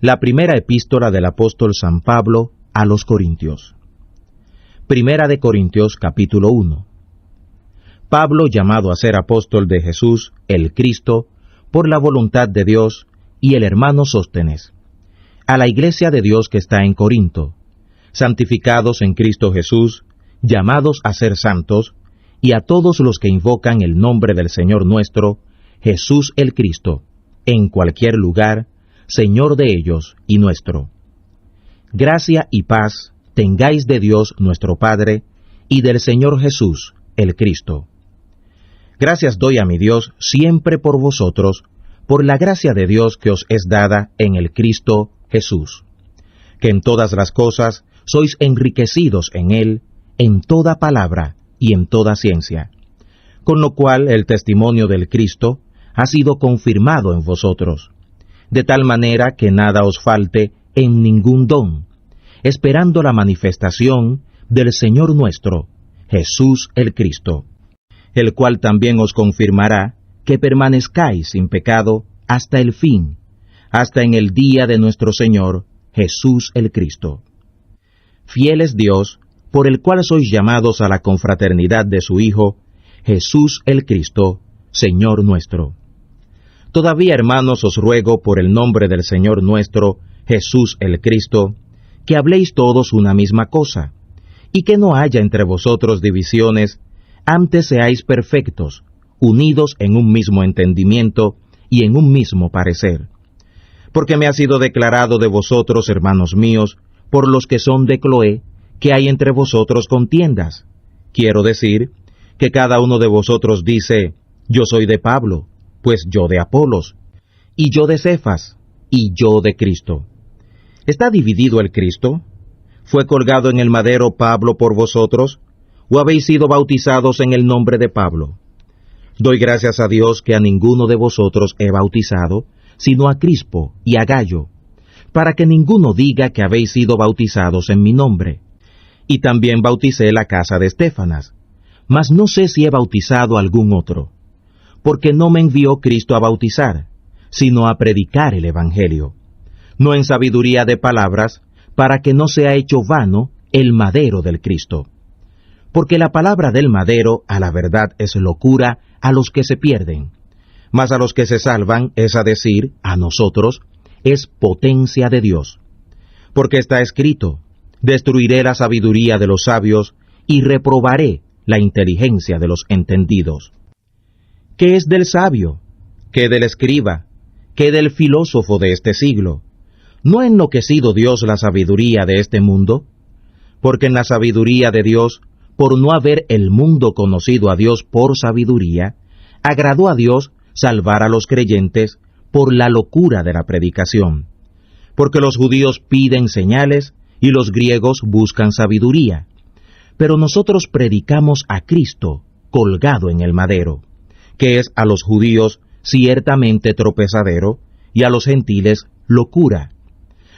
La primera epístola del apóstol San Pablo a los Corintios. Primera de Corintios, capítulo 1. Pablo, llamado a ser apóstol de Jesús, el Cristo, por la voluntad de Dios, y el hermano Sóstenes, a la iglesia de Dios que está en Corinto, santificados en Cristo Jesús, llamados a ser santos, y a todos los que invocan el nombre del Señor nuestro, Jesús el Cristo, en cualquier lugar, Señor de ellos y nuestro. Gracia y paz tengáis de Dios nuestro Padre, y del Señor Jesús, el Cristo. Gracias doy a mi Dios siempre por vosotros, por la gracia de Dios que os es dada en el Cristo Jesús, que en todas las cosas sois enriquecidos en Él, en toda palabra y en toda ciencia, con lo cual el testimonio del Cristo ha sido confirmado en vosotros, de tal manera que nada os falte en ningún don, esperando la manifestación del Señor nuestro, Jesús el Cristo, el cual también os confirmará que permanezcáis sin pecado hasta el fin, hasta en el día de nuestro Señor, Jesús el Cristo. Fiel es Dios, por el cual sois llamados a la confraternidad de su Hijo, Jesús el Cristo, Señor nuestro. Todavía, hermanos, os ruego por el nombre del Señor nuestro, Jesús el Cristo, que habléis todos una misma cosa, y que no haya entre vosotros divisiones, antes seáis perfectos, unidos en un mismo entendimiento y en un mismo parecer. Porque me ha sido declarado de vosotros, hermanos míos, por los que son de Cloé, que hay entre vosotros contiendas. Quiero decir, que cada uno de vosotros dice, yo soy de Pablo, pues yo de Apolos, y yo de Cefas, y yo de Cristo. ¿Está dividido el Cristo? ¿Fue colgado en el madero Pablo por vosotros? ¿O habéis sido bautizados en el nombre de Pablo? Doy gracias a Dios que a ninguno de vosotros he bautizado, sino a Crispo y a Gayo, para que ninguno diga que habéis sido bautizados en mi nombre. Y también bauticé la casa de Estéfanas, mas no sé si he bautizado a algún otro, porque no me envió Cristo a bautizar, sino a predicar el Evangelio, no en sabiduría de palabras, para que no sea hecho vano el madero del Cristo. Porque la palabra del madero a la verdad es locura a los que se pierden, mas a los que se salvan, es a decir, a nosotros, es potencia de Dios. Porque está escrito, destruiré la sabiduría de los sabios, y reprobaré la inteligencia de los entendidos. ¿Qué es del sabio? ¿Qué del escriba? ¿Qué del filósofo de este siglo? ¿No ha enloquecido Dios la sabiduría de este mundo? Porque en la sabiduría de Dios, por no haber el mundo conocido a Dios por sabiduría, agradó a Dios salvar a los creyentes por la locura de la predicación. Porque los judíos piden señales y los griegos buscan sabiduría. Pero nosotros predicamos a Cristo colgado en el madero, que es a los judíos ciertamente tropezadero y a los gentiles locura.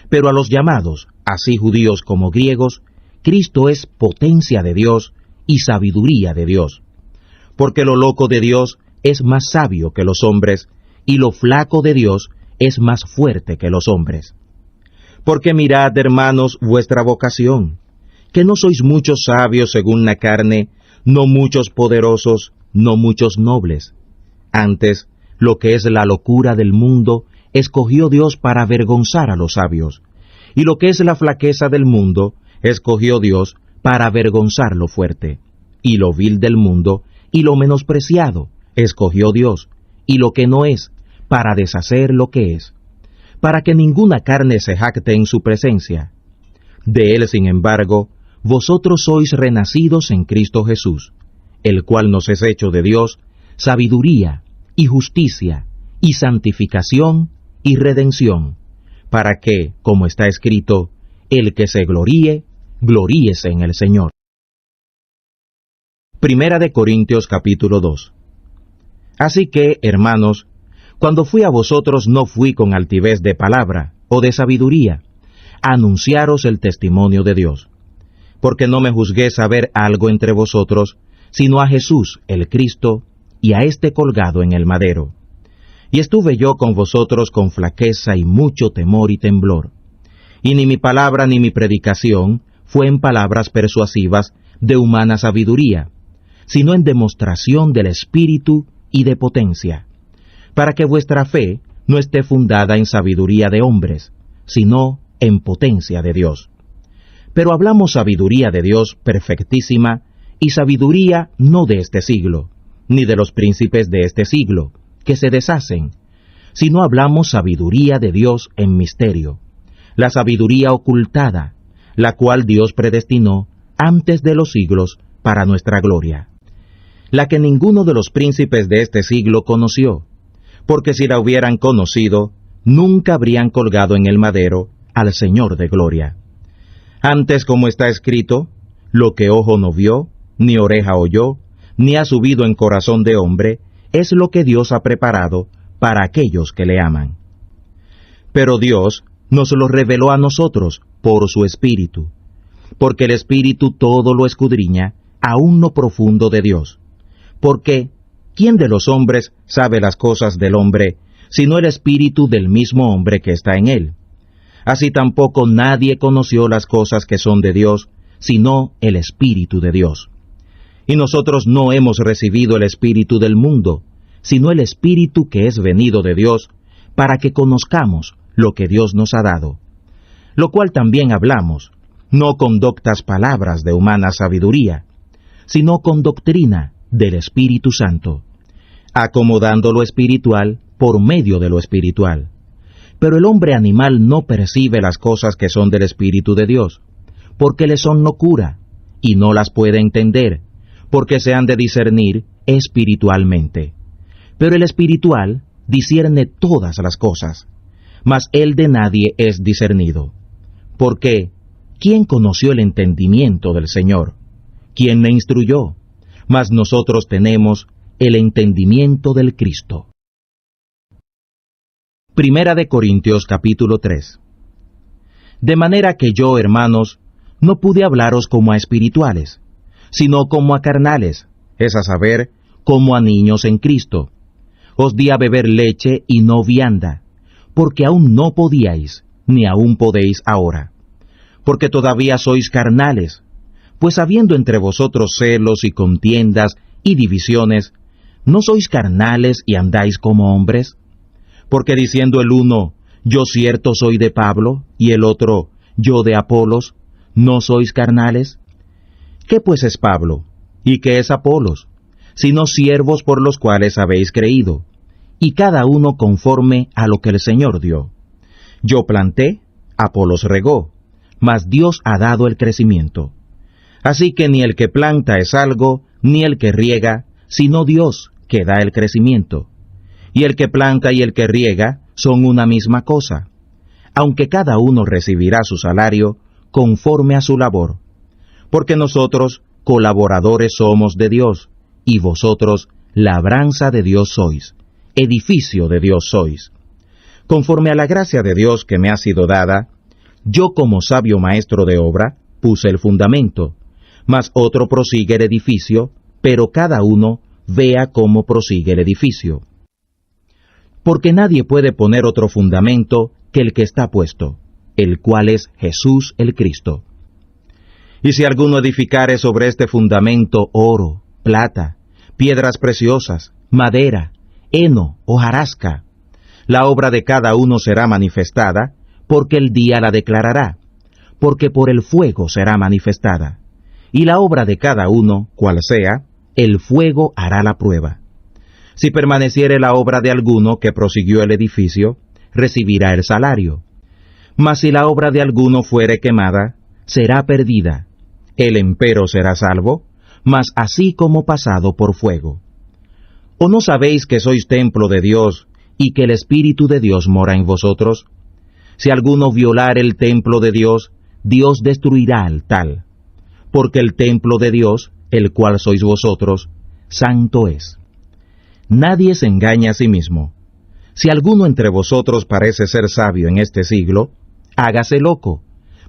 Pero a los llamados, así judíos como griegos, Cristo es potencia de Dios y sabiduría de Dios. Porque lo loco de Dios es más sabio que los hombres, y lo flaco de Dios es más fuerte que los hombres. Porque mirad, hermanos, vuestra vocación, que no sois muchos sabios según la carne, no muchos poderosos, no muchos nobles. Antes, lo que es la locura del mundo, escogió Dios para avergonzar a los sabios, y lo que es la flaqueza del mundo, escogió Dios para avergonzar lo fuerte, y lo vil del mundo, y lo menospreciado, escogió Dios, y lo que no es, para deshacer lo que es, para que ninguna carne se jacte en su presencia. De él, sin embargo, vosotros sois renacidos en Cristo Jesús, el cual nos es hecho de Dios sabiduría, y justicia, y santificación, y redención, para que, como está escrito, el que se gloríe, gloríese en el Señor. Primera de Corintios capítulo 2. Así que, hermanos, cuando fui a vosotros no fui con altivez de palabra o de sabiduría, a anunciaros el testimonio de Dios, porque no me juzgué saber algo entre vosotros, sino a Jesús el Cristo, y a éste colgado en el madero. Y estuve yo con vosotros con flaqueza y mucho temor y temblor. Y ni mi palabra ni mi predicación fue en palabras persuasivas de humana sabiduría, sino en demostración del Espíritu y de potencia, para que vuestra fe no esté fundada en sabiduría de hombres, sino en potencia de Dios. Pero hablamos sabiduría de Dios perfectísima, y sabiduría no de este siglo, ni de los príncipes de este siglo, que se deshacen, sino hablamos sabiduría de Dios en misterio, la sabiduría ocultada, la cual Dios predestinó antes de los siglos para nuestra gloria, la que ninguno de los príncipes de este siglo conoció, porque si la hubieran conocido, nunca habrían colgado en el madero al Señor de gloria. Antes, como está escrito, lo que ojo no vio, ni oreja oyó, ni ha subido en corazón de hombre, es lo que Dios ha preparado para aquellos que le aman. Pero Dios nos lo reveló a nosotros por su Espíritu, porque el Espíritu todo lo escudriña, aún lo profundo de Dios. Porque, ¿quién de los hombres sabe las cosas del hombre, sino el Espíritu del mismo hombre que está en él? Así tampoco nadie conoció las cosas que son de Dios, sino el Espíritu de Dios. Y nosotros no hemos recibido el Espíritu del mundo, sino el Espíritu que es venido de Dios, para que conozcamos lo que Dios nos ha dado. Lo cual también hablamos, no con doctas palabras de humana sabiduría, sino con doctrina del Espíritu Santo, acomodando lo espiritual por medio de lo espiritual. Pero el hombre animal no percibe las cosas que son del Espíritu de Dios, porque le son locura, y no las puede entender, porque se han de discernir espiritualmente. Pero el espiritual discierne todas las cosas, mas el de nadie es discernido. Porque, ¿quién conoció el entendimiento del Señor? ¿Quién le instruyó? Mas nosotros tenemos el entendimiento del Cristo. Primera de Corintios capítulo 3. De manera que yo, hermanos, no pude hablaros como a espirituales, sino como a carnales, es a saber, como a niños en Cristo. Os di a beber leche y no vianda, porque aún no podíais, ni aún podéis ahora. Porque todavía sois carnales, pues habiendo entre vosotros celos y contiendas y divisiones, ¿no sois carnales y andáis como hombres? Porque diciendo el uno, yo cierto soy de Pablo, y el otro, yo de Apolos, ¿no sois carnales? ¿Qué pues es Pablo? ¿Y qué es Apolos? Sino siervos por los cuales habéis creído, y cada uno conforme a lo que el Señor dio. Yo planté, Apolos regó, mas Dios ha dado el crecimiento. Así que ni el que planta es algo, ni el que riega, sino Dios que da el crecimiento. Y el que planta y el que riega son una misma cosa, aunque cada uno recibirá su salario conforme a su labor. Porque nosotros colaboradores somos de Dios, y vosotros labranza de Dios sois, edificio de Dios sois. Conforme a la gracia de Dios que me ha sido dada, yo como sabio maestro de obra puse el fundamento, mas otro prosigue el edificio, pero cada uno vea cómo prosigue el edificio. Porque nadie puede poner otro fundamento que el que está puesto, el cual es Jesús el Cristo. Y si alguno edificare sobre este fundamento oro, plata, piedras preciosas, madera, heno, hojarasca, la obra de cada uno será manifestada, porque el día la declarará, porque por el fuego será manifestada. Y la obra de cada uno, cual sea, el fuego hará la prueba. Si permaneciere la obra de alguno que prosiguió el edificio, recibirá el salario. Mas si la obra de alguno fuere quemada, será perdida. El empero será salvo, mas así como pasado por fuego. ¿O no sabéis que sois templo de Dios, y que el Espíritu de Dios mora en vosotros? Si alguno violar el templo de Dios, Dios destruirá al tal. Porque el templo de Dios, el cual sois vosotros, santo es. Nadie se engaña a sí mismo. Si alguno entre vosotros parece ser sabio en este siglo, hágase loco,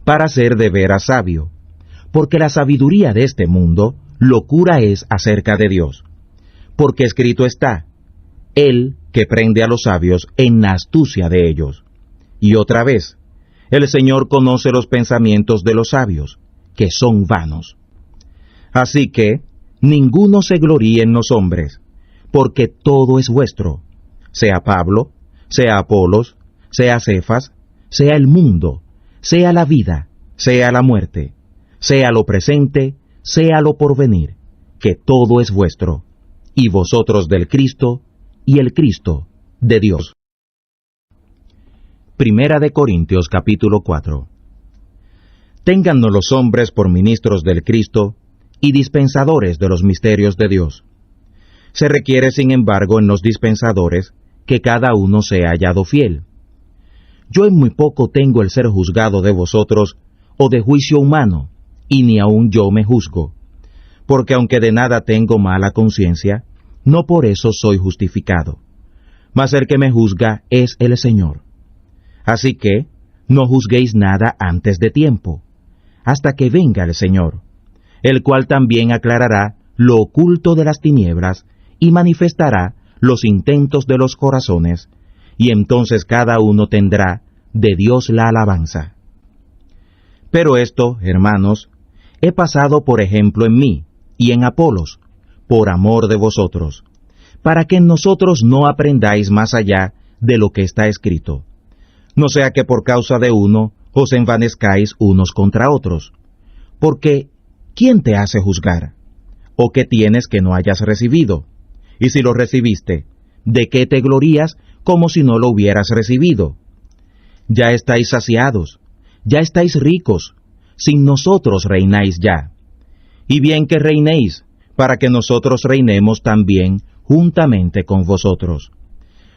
para ser de veras sabio. Porque la sabiduría de este mundo, locura es acerca de Dios. Porque escrito está, Él que prende a los sabios en la astucia de ellos. Y otra vez, el Señor conoce los pensamientos de los sabios, que son vanos. Así que, ninguno se gloríe en los hombres, porque todo es vuestro, sea Pablo, sea Apolos, sea Cefas, sea el mundo, sea la vida, sea la muerte, sea lo presente, sea lo porvenir, que todo es vuestro, y vosotros del Cristo, y el Cristo de Dios. Primera de Corintios capítulo 4. Téngannos los hombres por ministros del Cristo y dispensadores de los misterios de Dios. Se requiere, sin embargo, en los dispensadores, que cada uno sea hallado fiel. Yo en muy poco tengo el ser juzgado de vosotros, o de juicio humano, y ni aun yo me juzgo, porque aunque de nada tengo mala conciencia, no por eso soy justificado. Mas el que me juzga es el Señor. Así que, no juzguéis nada antes de tiempo, hasta que venga el Señor, el cual también aclarará lo oculto de las tinieblas y manifestará los intentos de los corazones, y entonces cada uno tendrá de Dios la alabanza. Pero esto, hermanos, he pasado por ejemplo en mí y en Apolos, por amor de vosotros, para que en nosotros no aprendáis más allá de lo que está escrito, no sea que por causa de uno os envanezcáis unos contra otros. Porque, ¿quién te hace juzgar? ¿O qué tienes que no hayas recibido? Y si lo recibiste, ¿de qué te glorías como si no lo hubieras recibido? Ya estáis saciados, ya estáis ricos, sin nosotros reináis ya. Y bien que reinéis, para que nosotros reinemos también juntamente con vosotros.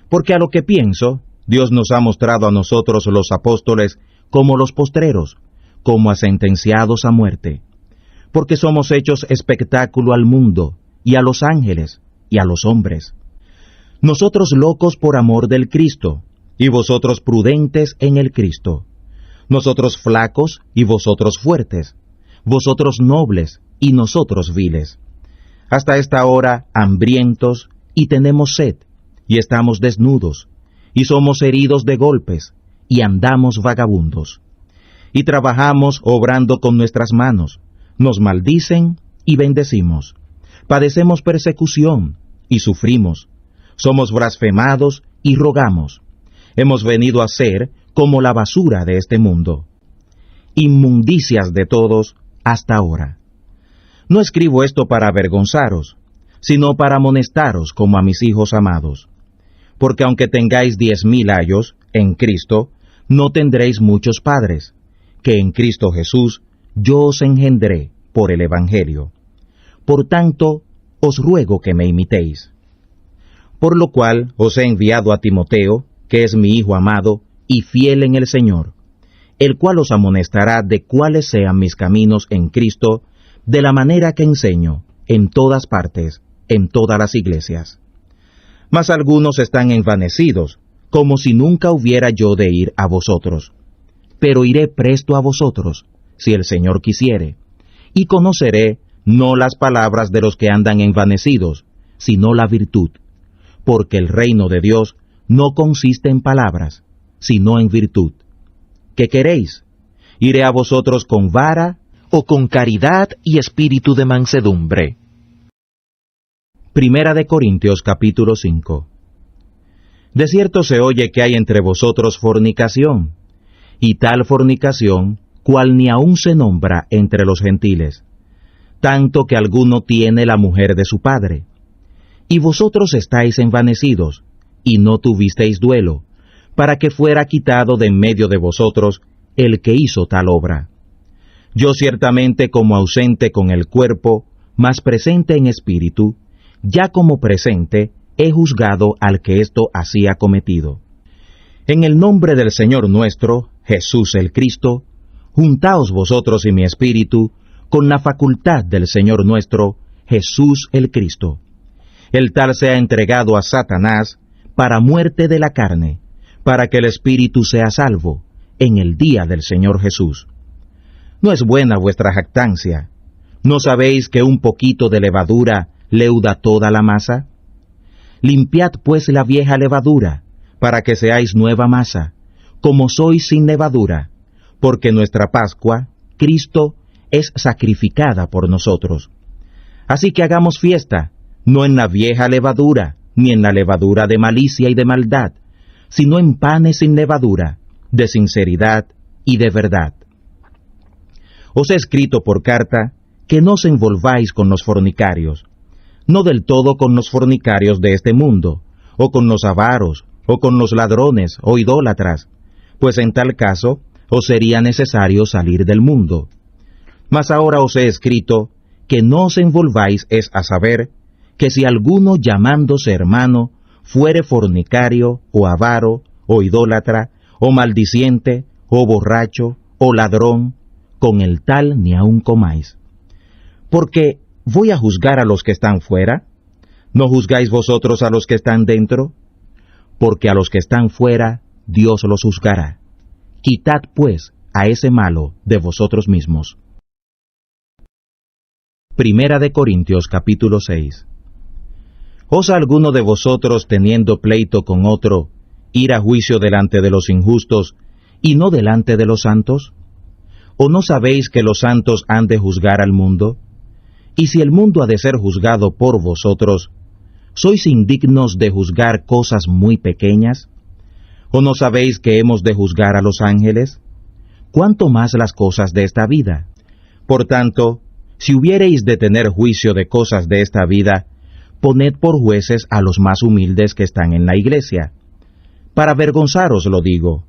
Porque a lo que pienso, Dios nos ha mostrado a nosotros los apóstoles como los postreros, como a sentenciados a muerte. Porque somos hechos espectáculo al mundo, y a los ángeles, y a los hombres. Nosotros locos por amor del Cristo, y vosotros prudentes en el Cristo. Nosotros flacos, y vosotros fuertes. Vosotros nobles, y nosotros viles. Hasta esta hora hambrientos, y tenemos sed, y estamos desnudos, y somos heridos de golpes, y andamos vagabundos. Y trabajamos obrando con nuestras manos, nos maldicen y bendecimos. Padecemos persecución y sufrimos. Somos blasfemados y rogamos. Hemos venido a ser como la basura de este mundo, inmundicias de todos hasta ahora. No escribo esto para avergonzaros, sino para amonestaros como a mis hijos amados. Porque aunque tengáis 10,000 ayos en Cristo, no tendréis muchos padres, que en Cristo Jesús yo os engendré por el Evangelio. Por tanto, os ruego que me imitéis. Por lo cual os he enviado a Timoteo, que es mi hijo amado y fiel en el Señor, el cual os amonestará de cuáles sean mis caminos en Cristo, de la manera que enseño, en todas partes, en todas las iglesias. Mas algunos están envanecidos, como si nunca hubiera yo de ir a vosotros. Pero iré presto a vosotros, si el Señor quisiere, y conoceré no las palabras de los que andan envanecidos, sino la virtud, porque el reino de Dios no consiste en palabras, sino en virtud. ¿Qué queréis? ¿Iré a vosotros con vara o con caridad y espíritu de mansedumbre? Primera de Corintios capítulo 5. De cierto se oye que hay entre vosotros fornicación, y tal fornicación, cual ni aun se nombra entre los gentiles, tanto que alguno tiene la mujer de su padre. Y vosotros estáis envanecidos, y no tuvisteis duelo, para que fuera quitado de en medio de vosotros el que hizo tal obra. Yo ciertamente como ausente con el cuerpo, mas presente en espíritu, ya como presente he juzgado al que esto hacía cometido. En el nombre del Señor nuestro, Jesús el Cristo, juntaos vosotros y mi espíritu, con la facultad del Señor nuestro, Jesús el Cristo. El tal sea entregado a Satanás para muerte de la carne, para que el espíritu sea salvo en el día del Señor Jesús. ¿No es buena vuestra jactancia? ¿No sabéis que un poquito de levadura leuda toda la masa? Limpiad pues la vieja levadura, para que seáis nueva masa, como sois sin levadura, porque nuestra Pascua, Cristo, es sacrificada por nosotros. Así que hagamos fiesta, no en la vieja levadura, ni en la levadura de malicia y de maldad, sino en panes sin levadura, de sinceridad y de verdad. Os he escrito por carta que no os envolváis con los fornicarios, no del todo con los fornicarios de este mundo, o con los avaros, o con los ladrones, o idólatras, pues en tal caso os sería necesario salir del mundo. Mas ahora os he escrito que no os envolváis es a saber, que si alguno llamándose hermano fuere fornicario, o avaro, o idólatra, o maldiciente, o borracho, o ladrón, con el tal ni aun comáis. Porque ¿voy a juzgar a los que están fuera? ¿No juzgáis vosotros a los que están dentro? Porque a los que están fuera Dios los juzgará. Quitad pues a ese malo de vosotros mismos. Primera de Corintios capítulo 6. ¿Osa alguno de vosotros, teniendo pleito con otro, ir a juicio delante de los injustos, y no delante de los santos? ¿O no sabéis que los santos han de juzgar al mundo? Y si el mundo ha de ser juzgado por vosotros, ¿sois indignos de juzgar cosas muy pequeñas? ¿O no sabéis que hemos de juzgar a los ángeles? ¿Cuánto más las cosas de esta vida? Por tanto, si hubiereis de tener juicio de cosas de esta vida, poned por jueces a los más humildes que están en la iglesia. Para avergonzaros lo digo,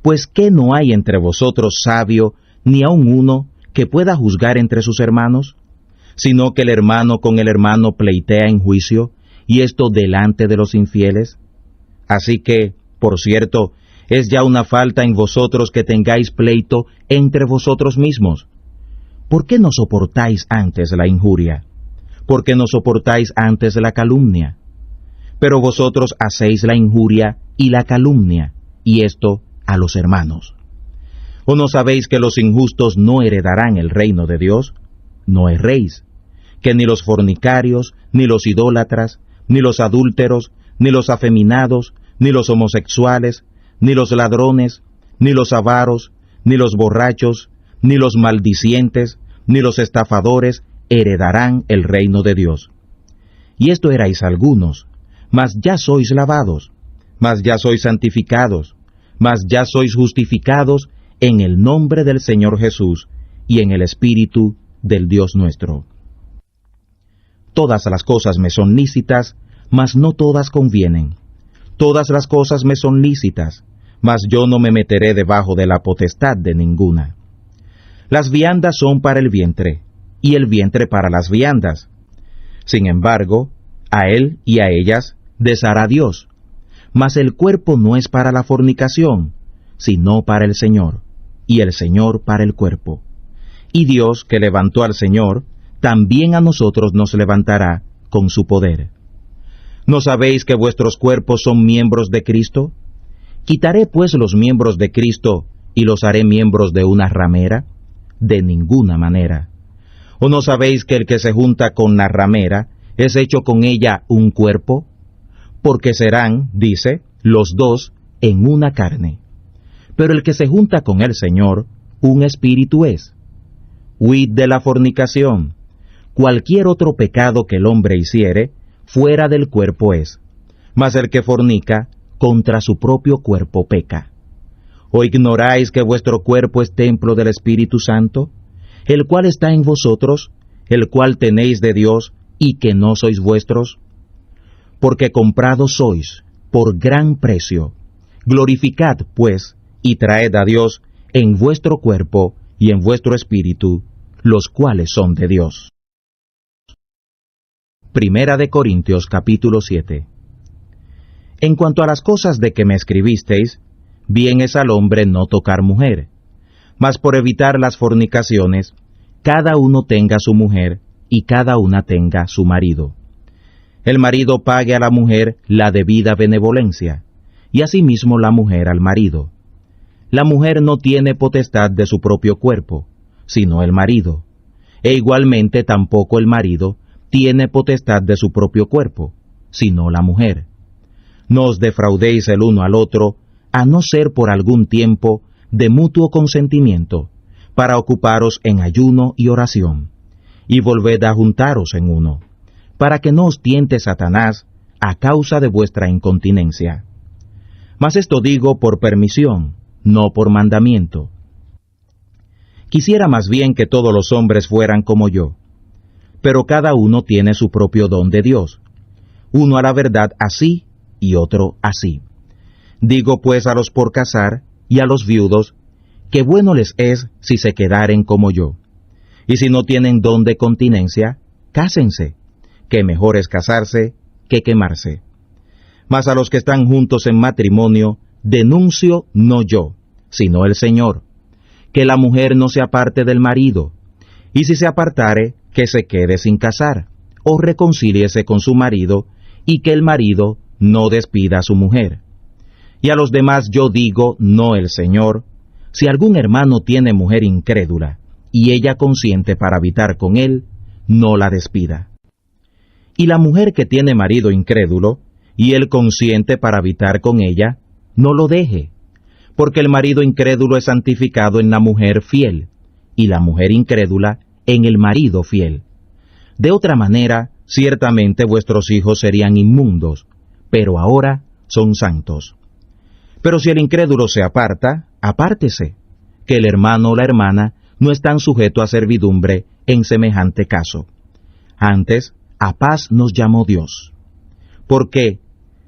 pues ¿qué no hay entre vosotros sabio, ni aun uno, que pueda juzgar entre sus hermanos? Sino que el hermano con el hermano pleitea en juicio, y esto delante de los infieles. Así que, por cierto, es ya una falta en vosotros que tengáis pleito entre vosotros mismos. ¿Por qué no soportáis antes la injuria? ¿Por qué no soportáis antes la calumnia? Pero vosotros hacéis la injuria y la calumnia, y esto a los hermanos. ¿O no sabéis que los injustos no heredarán el reino de Dios? No erréis, que ni los fornicarios, ni los idólatras, ni los adúlteros, ni los afeminados, ni los homosexuales, ni los ladrones, ni los avaros, ni los borrachos, ni los maldicientes, ni los estafadores heredarán el reino de Dios. Y esto erais algunos, mas ya sois lavados, mas ya sois santificados, mas ya sois justificados en el nombre del Señor Jesús y en el Espíritu del Dios nuestro. Todas las cosas me son lícitas, mas no todas convienen. Todas las cosas me son lícitas, mas yo no me meteré debajo de la potestad de ninguna. Las viandas son para el vientre, y el vientre para las viandas. Sin embargo, a él y a ellas deshará Dios. Mas el cuerpo no es para la fornicación, sino para el Señor, y el Señor para el cuerpo. Y Dios, que levantó al Señor, también a nosotros nos levantará con su poder. ¿No sabéis que vuestros cuerpos son miembros de Cristo? ¿Quitaré pues los miembros de Cristo y los haré miembros de una ramera? De ninguna manera. ¿O no sabéis que el que se junta con la ramera es hecho con ella un cuerpo? Porque serán, dice, los dos en una carne. Pero el que se junta con el Señor, un espíritu es. Huid de la fornicación. Cualquier otro pecado que el hombre hiciere, fuera del cuerpo es. Mas el que fornica, contra su propio cuerpo peca. ¿O ignoráis que vuestro cuerpo es templo del Espíritu Santo, el cual está en vosotros, el cual tenéis de Dios, y que no sois vuestros? Porque comprados sois, por gran precio. Glorificad, pues, y traed a Dios en vuestro cuerpo y en vuestro espíritu, los cuales son de Dios. Primera de Corintios capítulo 7. En cuanto a las cosas de que me escribisteis, bien es al hombre no tocar mujer, mas por evitar las fornicaciones, cada uno tenga su mujer y cada una tenga su marido. El marido pague a la mujer la debida benevolencia, y asimismo la mujer al marido. La mujer no tiene potestad de su propio cuerpo, sino el marido, e igualmente tampoco el marido tiene potestad de su propio cuerpo, sino la mujer. No os defraudéis el uno al otro, a no ser por algún tiempo de mutuo consentimiento, para ocuparos en ayuno y oración, y volved a juntaros en uno, para que no os tiente Satanás a causa de vuestra incontinencia. Mas esto digo por permisión, no por mandamiento. Quisiera más bien que todos los hombres fueran como yo, pero cada uno tiene su propio don de Dios, uno a la verdad así y otro así. Digo pues a los por casar y a los viudos, que bueno les es si se quedaren como yo, y si no tienen don de continencia, cásense, que mejor es casarse que quemarse. Mas a los que están juntos en matrimonio, denuncio no yo, sino el Señor, que la mujer no se aparte del marido, y si se apartare, que se quede sin casar, o reconcíliese con su marido, y que el marido no despida a su mujer. Y a los demás yo digo, no el Señor, si algún hermano tiene mujer incrédula, y ella consiente para habitar con él, no la despida. Y la mujer que tiene marido incrédulo, y él consiente para habitar con ella, no lo deje, porque el marido incrédulo es santificado en la mujer fiel, y la mujer incrédula en el marido fiel. De otra manera, ciertamente vuestros hijos serían inmundos, pero ahora son santos. Pero si el incrédulo se aparta, apártese, que el hermano o la hermana no están sujetos a servidumbre en semejante caso. Antes, a paz nos llamó Dios. Porque,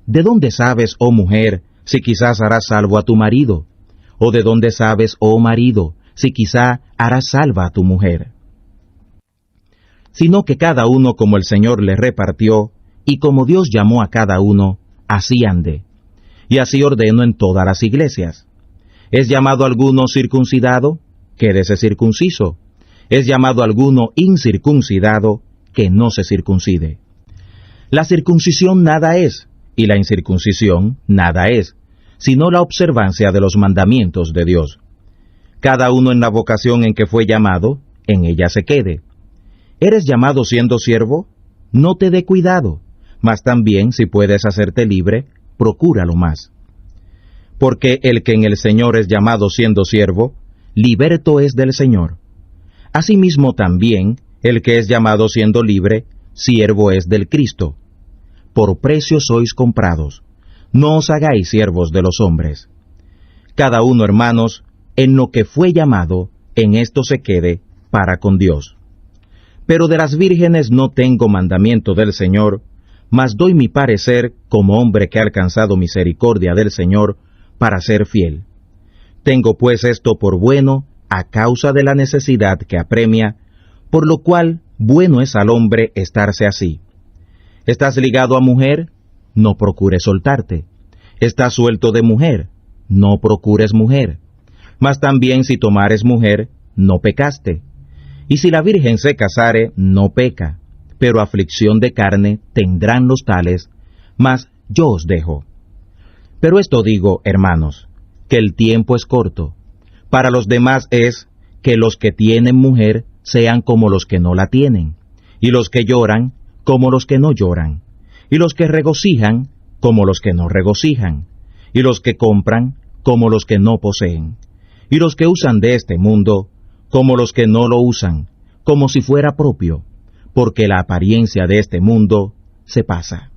¿de dónde sabes, oh mujer, si quizás harás salvo a tu marido? ¿O de dónde sabes, oh marido, si quizá harás salva a tu mujer? Sino que cada uno como el Señor le repartió, y como Dios llamó a cada uno, así ande. Y así ordeno en todas las iglesias. ¿Es llamado alguno circuncidado? Quédese circunciso. ¿Es llamado alguno incircuncidado? Que no se circuncide. La circuncisión nada es, y la incircuncisión nada es, sino la observancia de los mandamientos de Dios. Cada uno en la vocación en que fue llamado, en ella se quede. ¿Eres llamado siendo siervo? No te dé cuidado, mas también si puedes hacerte libre, procúralo más. Porque el que en el Señor es llamado siendo siervo, liberto es del Señor. Asimismo también, el que es llamado siendo libre, siervo es del Cristo. Por precio sois comprados, no os hagáis siervos de los hombres. Cada uno, hermanos, en lo que fue llamado, en esto se quede para con Dios. Pero de las vírgenes no tengo mandamiento del Señor, mas doy mi parecer como hombre que ha alcanzado misericordia del Señor para ser fiel. Tengo pues esto por bueno a causa de la necesidad que apremia, por lo cual bueno es al hombre estarse así. ¿Estás ligado a mujer? No procures soltarte. ¿Estás suelto de mujer? No procures mujer. Mas también si tomares mujer, no pecaste. Y si la virgen se casare, no peca, pero aflicción de carne tendrán los tales, mas yo os dejo. Pero esto digo, hermanos, que el tiempo es corto. Para los demás es que los que tienen mujer sean como los que no la tienen, y los que lloran como los que no lloran, y los que regocijan como los que no regocijan, y los que compran como los que no poseen, y los que usan de este mundo como los que no lo usan, como si fuera propio, porque la apariencia de este mundo se pasa.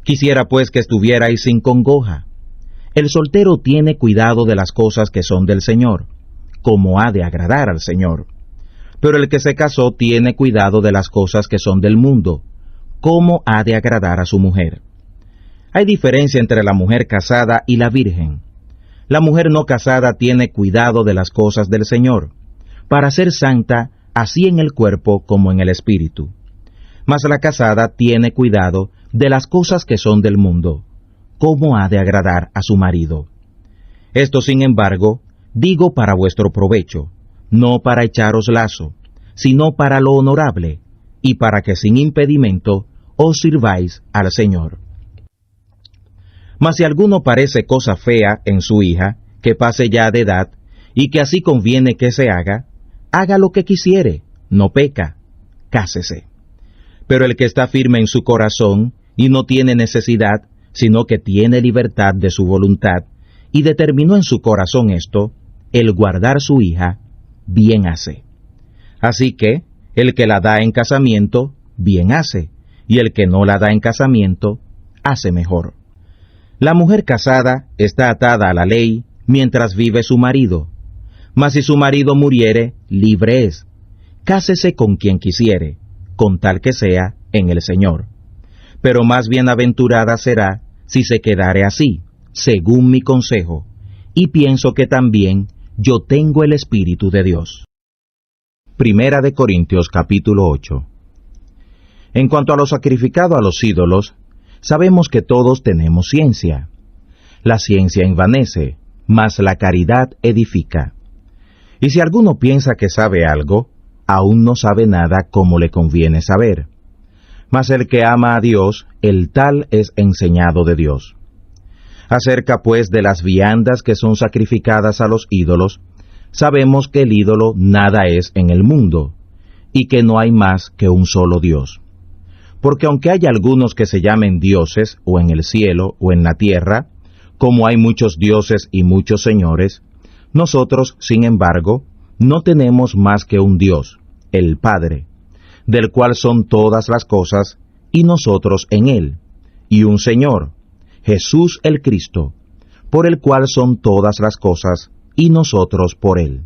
Quisiera pues que estuvierais sin congoja. El soltero tiene cuidado de las cosas que son del Señor, como ha de agradar al Señor. Pero el que se casó tiene cuidado de las cosas que son del mundo, como ha de agradar a su mujer. Hay diferencia entre la mujer casada y la virgen. La mujer no casada tiene cuidado de las cosas del Señor, para ser santa así en el cuerpo como en el espíritu. Mas la casada tiene cuidado de las cosas que son del mundo, cómo ha de agradar a su marido. Esto, sin embargo, digo para vuestro provecho, no para echaros lazo, sino para lo honorable, y para que sin impedimento os sirváis al Señor. Mas si alguno parece cosa fea en su hija, que pase ya de edad, y que así conviene que se haga, haga lo que quisiere, no peca, cásese. Pero el que está firme en su corazón, y no tiene necesidad, sino que tiene libertad de su voluntad, y determinó en su corazón esto, el guardar su hija, bien hace. Así que, el que la da en casamiento, bien hace, y el que no la da en casamiento, hace mejor. La mujer casada está atada a la ley mientras vive su marido, mas si su marido muriere, libre es. Cásese con quien quisiere, con tal que sea en el Señor. Pero más bienaventurada será si se quedare así, según mi consejo, y pienso que también yo tengo el Espíritu de Dios. Primera de Corintios capítulo 8. En cuanto a lo sacrificado a los ídolos, sabemos que todos tenemos ciencia. La ciencia envanece, mas la caridad edifica. Y si alguno piensa que sabe algo, aún no sabe nada como le conviene saber. Mas el que ama a Dios, el tal es enseñado de Dios. Acerca pues de las viandas que son sacrificadas a los ídolos, sabemos que el ídolo nada es en el mundo, y que no hay más que un solo Dios. Porque aunque haya algunos que se llamen dioses, o en el cielo, o en la tierra, como hay muchos dioses y muchos señores, nosotros, sin embargo, no tenemos más que un Dios, el Padre, del cual son todas las cosas, y nosotros en Él, y un Señor, Jesús el Cristo, por el cual son todas las cosas, y nosotros por Él.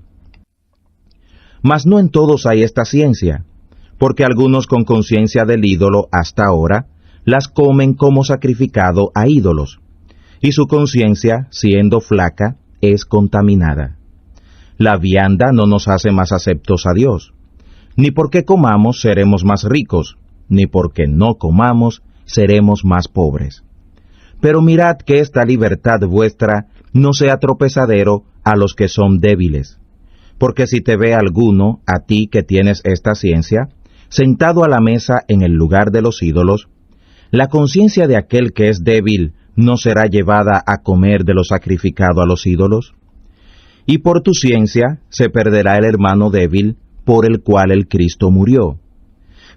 Mas no en todos hay esta ciencia, porque algunos con conciencia del ídolo hasta ahora, las comen como sacrificado a ídolos, y su conciencia, siendo flaca, es contaminada. La vianda no nos hace más aceptos a Dios, ni porque comamos seremos más ricos, ni porque no comamos seremos más pobres. Pero mirad que esta libertad vuestra no sea tropezadero a los que son débiles. Porque si te ve alguno, a ti que tienes esta ciencia, sentado a la mesa en el lugar de los ídolos, la conciencia de aquel que es débil no será llevada a comer de lo sacrificado a los ídolos. Y por tu ciencia se perderá el hermano débil por el cual el Cristo murió.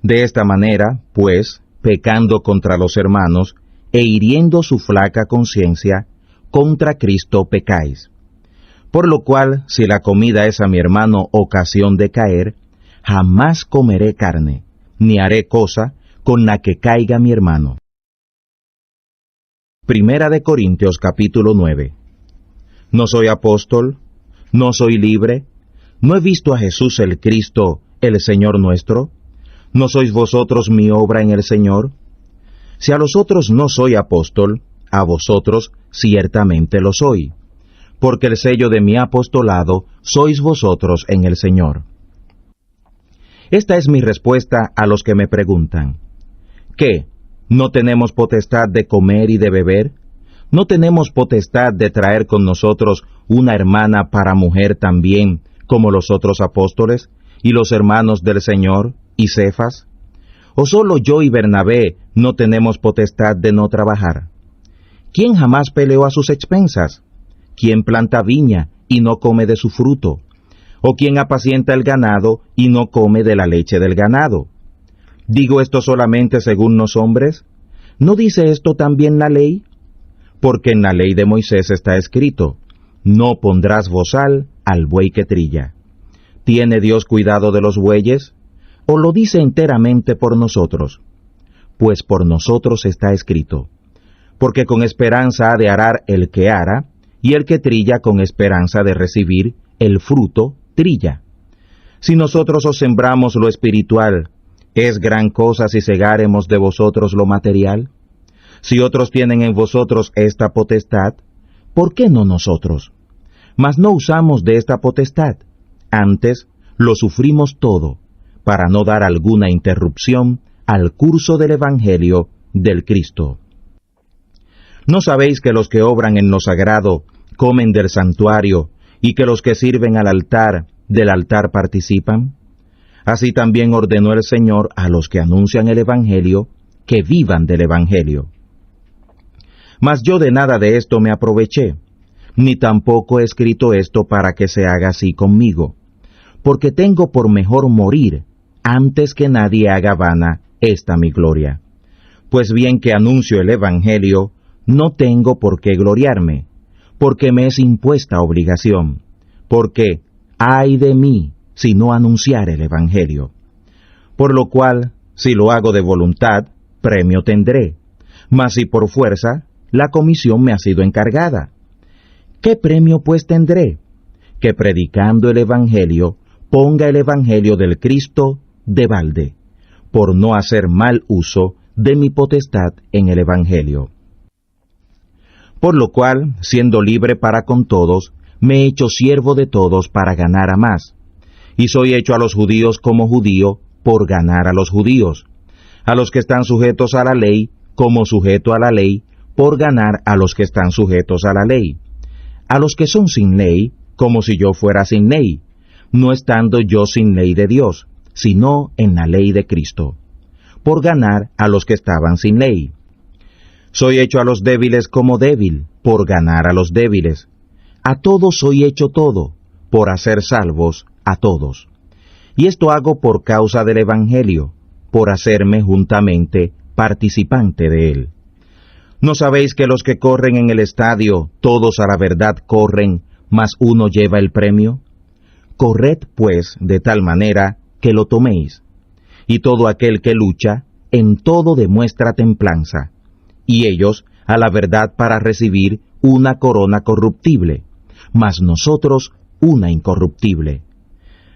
De esta manera, pues, pecando contra los hermanos, e hiriendo su flaca conciencia, contra Cristo pecáis. Por lo cual, si la comida es a mi hermano ocasión de caer, jamás comeré carne, ni haré cosa con la que caiga mi hermano. Primera de Corintios capítulo 9. No soy apóstol, no soy libre, no he visto a Jesús el Cristo, el Señor nuestro. ¿No sois vosotros mi obra en el Señor? Si a los otros no soy apóstol, a vosotros ciertamente lo soy, porque el sello de mi apostolado sois vosotros en el Señor. Esta es mi respuesta a los que me preguntan: ¿qué? ¿No tenemos potestad de comer y de beber? ¿No tenemos potestad de traer con nosotros una hermana para mujer también, como los otros apóstoles, y los hermanos del Señor, y Cefas? ¿O solo yo y Bernabé no tenemos potestad de no trabajar? ¿Quién jamás peleó a sus expensas? ¿Quién planta viña y no come de su fruto? ¿O quién apacienta el ganado y no come de la leche del ganado? ¿Digo esto solamente según los hombres? ¿No dice esto también la ley? Porque en la ley de Moisés está escrito: no pondrás bozal al buey que trilla. ¿Tiene Dios cuidado de los bueyes? ¿O lo dice enteramente por nosotros? Pues por nosotros está escrito: porque con esperanza ha de arar el que ara, y el que trilla con esperanza de recibir el fruto trilla. Si nosotros os sembramos lo espiritual, ¿es gran cosa si segáremos de vosotros lo material? Si otros tienen en vosotros esta potestad, ¿por qué no nosotros? Mas no usamos de esta potestad, antes lo sufrimos todo, para no dar alguna interrupción al curso del Evangelio del Cristo. ¿No sabéis que los que obran en lo sagrado comen del santuario, y que los que sirven al altar del altar participan? Así también ordenó el Señor a los que anuncian el Evangelio, que vivan del Evangelio. Mas yo de nada de esto me aproveché, ni tampoco he escrito esto para que se haga así conmigo, porque tengo por mejor morir, antes que nadie haga vana esta mi gloria. Pues bien que anuncio el Evangelio, no tengo por qué gloriarme, porque me es impuesta obligación, porque ay de mí si no anunciar el Evangelio. Por lo cual, si lo hago de voluntad, premio tendré, mas si por fuerza, la comisión me ha sido encargada. ¿Qué premio pues tendré? Que predicando el Evangelio, ponga el Evangelio del Cristo de balde, por no hacer mal uso de mi potestad en el Evangelio. Por lo cual, siendo libre para con todos, me he hecho siervo de todos para ganar a más. Y soy hecho a los judíos como judío, por ganar a los judíos. A los que están sujetos a la ley, como sujeto a la ley, por ganar a los que están sujetos a la ley. A los que son sin ley, como si yo fuera sin ley, no estando yo sin ley de Dios, sino en la ley de Cristo, por ganar a los que estaban sin ley. Soy hecho a los débiles como débil, por ganar a los débiles. A todos soy hecho todo, por hacer salvos a todos. Y esto hago por causa del Evangelio, por hacerme juntamente participante de él. ¿No sabéis que los que corren en el estadio, todos a la verdad corren, mas uno lleva el premio? Corred, pues, de tal manera que lo toméis. Y todo aquel que lucha, en todo demuestra templanza. Y ellos, a la verdad para recibir una corona corruptible, mas nosotros una incorruptible.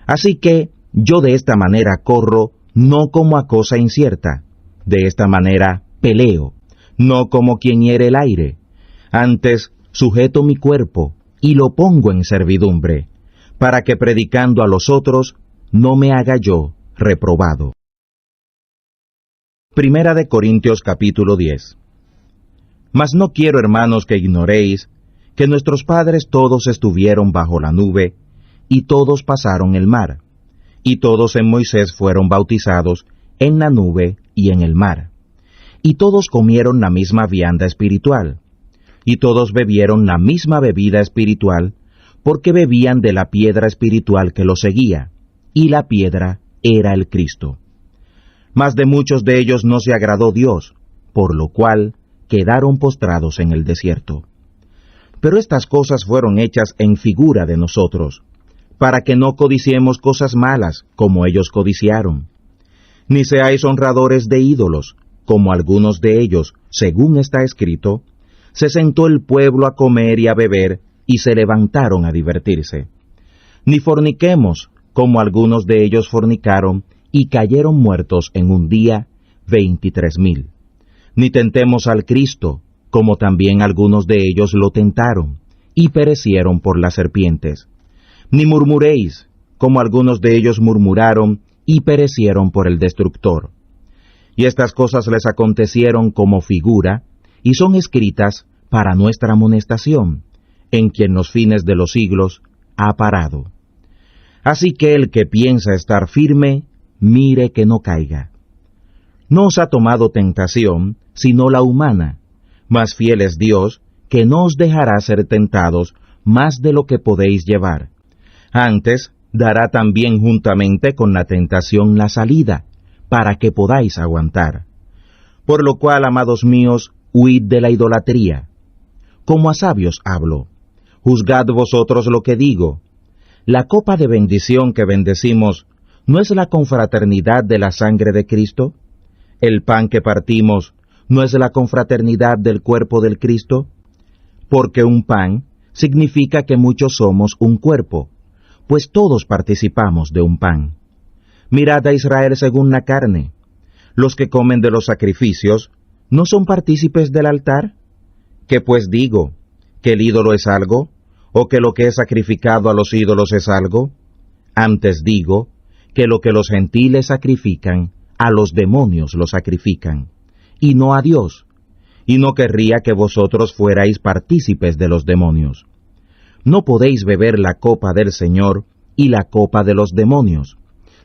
Así que, yo de esta manera corro, no como a cosa incierta. De esta manera peleo, no como quien hiere el aire. Antes, sujeto mi cuerpo, y lo pongo en servidumbre, para que predicando a los otros, no me haga yo reprobado. Primera de Corintios capítulo 10. Mas no quiero, hermanos, que ignoréis que nuestros padres todos estuvieron bajo la nube, y todos pasaron el mar, y todos en Moisés fueron bautizados en la nube y en el mar, y todos comieron la misma vianda espiritual, y todos bebieron la misma bebida espiritual, porque bebían de la piedra espiritual que los seguía, y la piedra era el Cristo. Mas de muchos de ellos no se agradó Dios, por lo cual quedaron postrados en el desierto. Pero estas cosas fueron hechas en figura de nosotros, para que no codiciemos cosas malas, como ellos codiciaron. Ni seáis honradores de ídolos, como algunos de ellos, según está escrito, se sentó el pueblo a comer y a beber, y se levantaron a divertirse. Ni forniquemos, como algunos de ellos fornicaron, y cayeron muertos en un día 23,000. Ni tentemos al Cristo, como también algunos de ellos lo tentaron, y perecieron por las serpientes. Ni murmuréis, como algunos de ellos murmuraron, y perecieron por el destructor. Y estas cosas les acontecieron como figura, y son escritas para nuestra amonestación, en quien los fines de los siglos ha parado. Así que el que piensa estar firme, mire que no caiga. No os ha tomado tentación, sino la humana, mas fiel es Dios, que no os dejará ser tentados más de lo que podéis llevar. Antes, dará también juntamente con la tentación la salida, para que podáis aguantar. Por lo cual, amados míos, huid de la idolatría. Como a sabios hablo. Juzgad vosotros lo que digo. La copa de bendición que bendecimos, ¿no es la confraternidad de la sangre de Cristo? El pan que partimos, ¿no es la confraternidad del cuerpo del Cristo? Porque un pan significa que muchos somos un cuerpo, pues todos participamos de un pan. Mirad a Israel según la carne. Los que comen de los sacrificios, ¿no son partícipes del altar? ¿Qué pues digo? ¿Que el ídolo es algo? ¿O que lo que es sacrificado a los ídolos es algo? Antes digo, que lo que los gentiles sacrifican, a los demonios lo sacrifican, y no a Dios, y no querría que vosotros fuerais partícipes de los demonios. No podéis beber la copa del Señor y la copa de los demonios.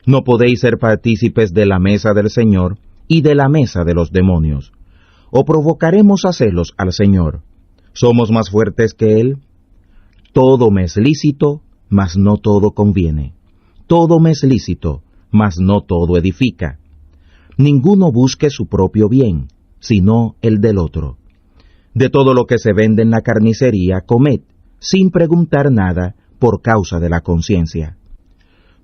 No podéis ser partícipes de la mesa del Señor y de la mesa de los demonios. ¿O provocaremos a celos al Señor? ¿Somos más fuertes que Él? Todo me es lícito, mas no todo conviene. Todo me es lícito, mas no todo edifica. Ninguno busque su propio bien, sino el del otro. De todo lo que se vende en la carnicería, comed, sin preguntar nada, por causa de la conciencia.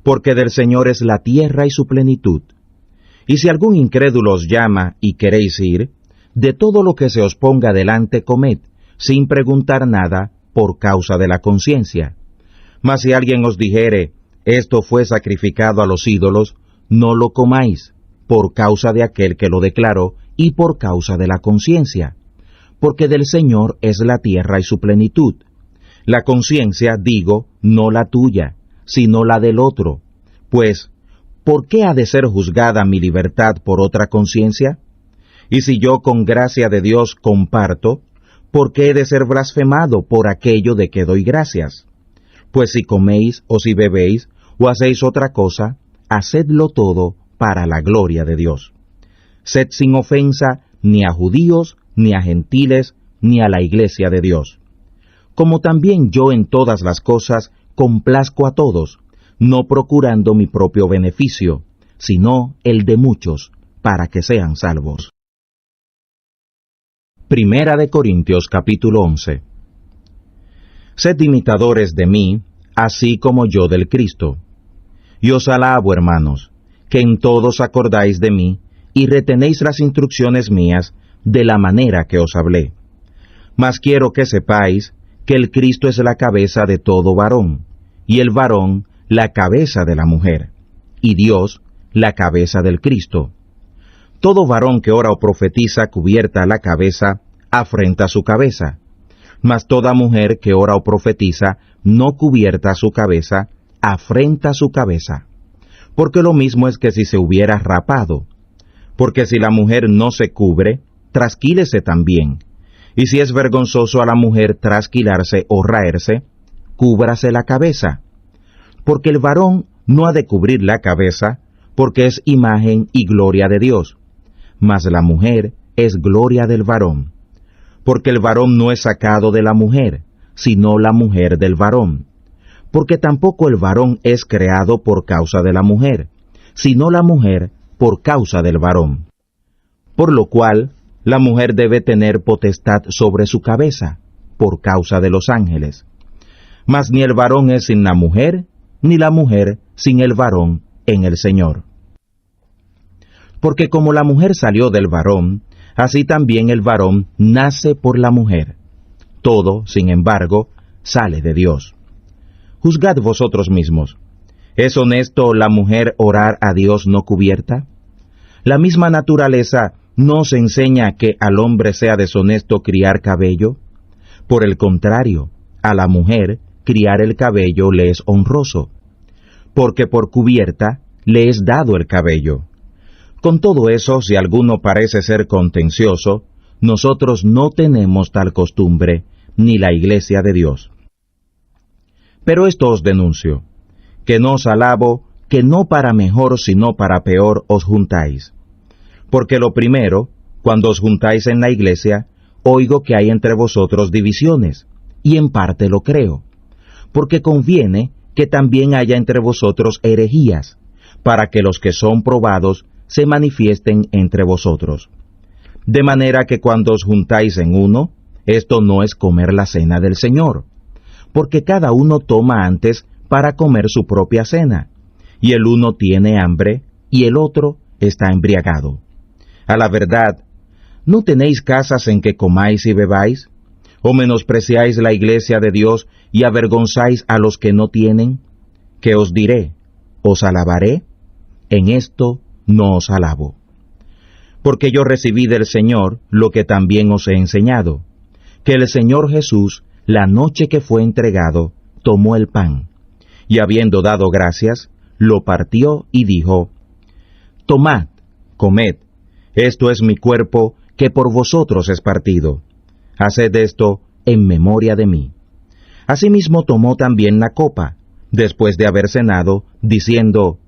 Porque del Señor es la tierra y su plenitud. Y si algún incrédulo os llama y queréis ir, de todo lo que se os ponga delante comed, sin preguntar nada, por causa de la conciencia. Mas si alguien os dijere, esto fue sacrificado a los ídolos, no lo comáis, por causa de aquel que lo declaró y por causa de la conciencia. Porque del Señor es la tierra y su plenitud. La conciencia, digo, no la tuya, sino la del otro. Pues, ¿por qué ha de ser juzgada mi libertad por otra conciencia? Y si yo con gracia de Dios comparto, ¿por qué he de ser blasfemado por aquello de que doy gracias? Pues si coméis o si bebéis o hacéis otra cosa, hacedlo todo para la gloria de Dios. Sed sin ofensa ni a judíos, ni a gentiles, ni a la iglesia de Dios. Como también yo en todas las cosas complazco a todos, no procurando mi propio beneficio, sino el de muchos, para que sean salvos. Primera de Corintios capítulo 11. Sed imitadores de mí, así como yo del Cristo. Y os alabo, hermanos, que en todos acordáis de mí, y retenéis las instrucciones mías de la manera que os hablé. Mas quiero que sepáis que el Cristo es la cabeza de todo varón, y el varón la cabeza de la mujer, y Dios la cabeza del Cristo. Todo varón que ora o profetiza cubierta la cabeza, afrenta su cabeza. Mas toda mujer que ora o profetiza no cubierta su cabeza, afrenta su cabeza. Porque lo mismo es que si se hubiera rapado. Porque si la mujer no se cubre, trasquílese también. Y si es vergonzoso a la mujer trasquilarse o raerse, cúbrase la cabeza. Porque el varón no ha de cubrir la cabeza, porque es imagen y gloria de Dios. Mas la mujer es gloria del varón. Porque el varón no es sacado de la mujer, sino la mujer del varón. Porque tampoco el varón es creado por causa de la mujer, sino la mujer por causa del varón. Por lo cual, la mujer debe tener potestad sobre su cabeza, por causa de los ángeles. Mas ni el varón es sin la mujer, ni la mujer sin el varón en el Señor. Porque como la mujer salió del varón, así también el varón nace por la mujer. Todo, sin embargo, sale de Dios. Juzgad vosotros mismos. ¿Es honesto la mujer orar a Dios no cubierta? La misma naturaleza no os enseña que al hombre sea deshonesto criar cabello. Por el contrario, a la mujer criar el cabello le es honroso, porque por cubierta le es dado el cabello. Con todo eso, si alguno parece ser contencioso, nosotros no tenemos tal costumbre, ni la iglesia de Dios. Pero esto os denuncio, que no os alabo, que no para mejor sino para peor os juntáis. Porque lo primero, cuando os juntáis en la iglesia, oigo que hay entre vosotros divisiones, y en parte lo creo, porque conviene que también haya entre vosotros herejías, para que los que son probados se manifiesten entre vosotros. De manera que cuando os juntáis en uno, esto no es comer la cena del Señor, porque cada uno toma antes para comer su propia cena, y el uno tiene hambre, y el otro está embriagado. A la verdad, ¿no tenéis casas en que comáis y bebáis? ¿O menospreciáis la iglesia de Dios y avergonzáis a los que no tienen? ¿Qué os diré? ¿Os alabaré? En esto no os alabo. Porque yo recibí del Señor lo que también os he enseñado, que el Señor Jesús, la noche que fue entregado, tomó el pan, y habiendo dado gracias, lo partió y dijo, Tomad, comed, esto es mi cuerpo, que por vosotros es partido. Haced esto en memoria de mí. Asimismo tomó también la copa, después de haber cenado, diciendo,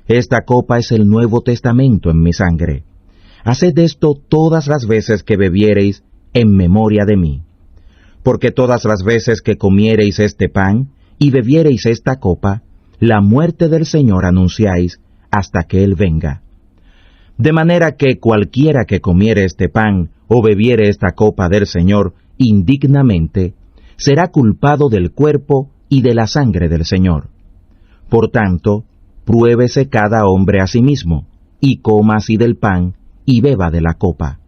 Esta copa es el Nuevo Testamento en mi sangre. Haced esto todas las veces que bebiereis en memoria de mí. Porque todas las veces que comiereis este pan y bebiereis esta copa, la muerte del Señor anunciáis hasta que Él venga. De manera que cualquiera que comiere este pan o bebiere esta copa del Señor indignamente, será culpado del cuerpo y de la sangre del Señor. Por tanto, pruébese cada hombre a sí mismo, y coma así del pan, y beba de la copa.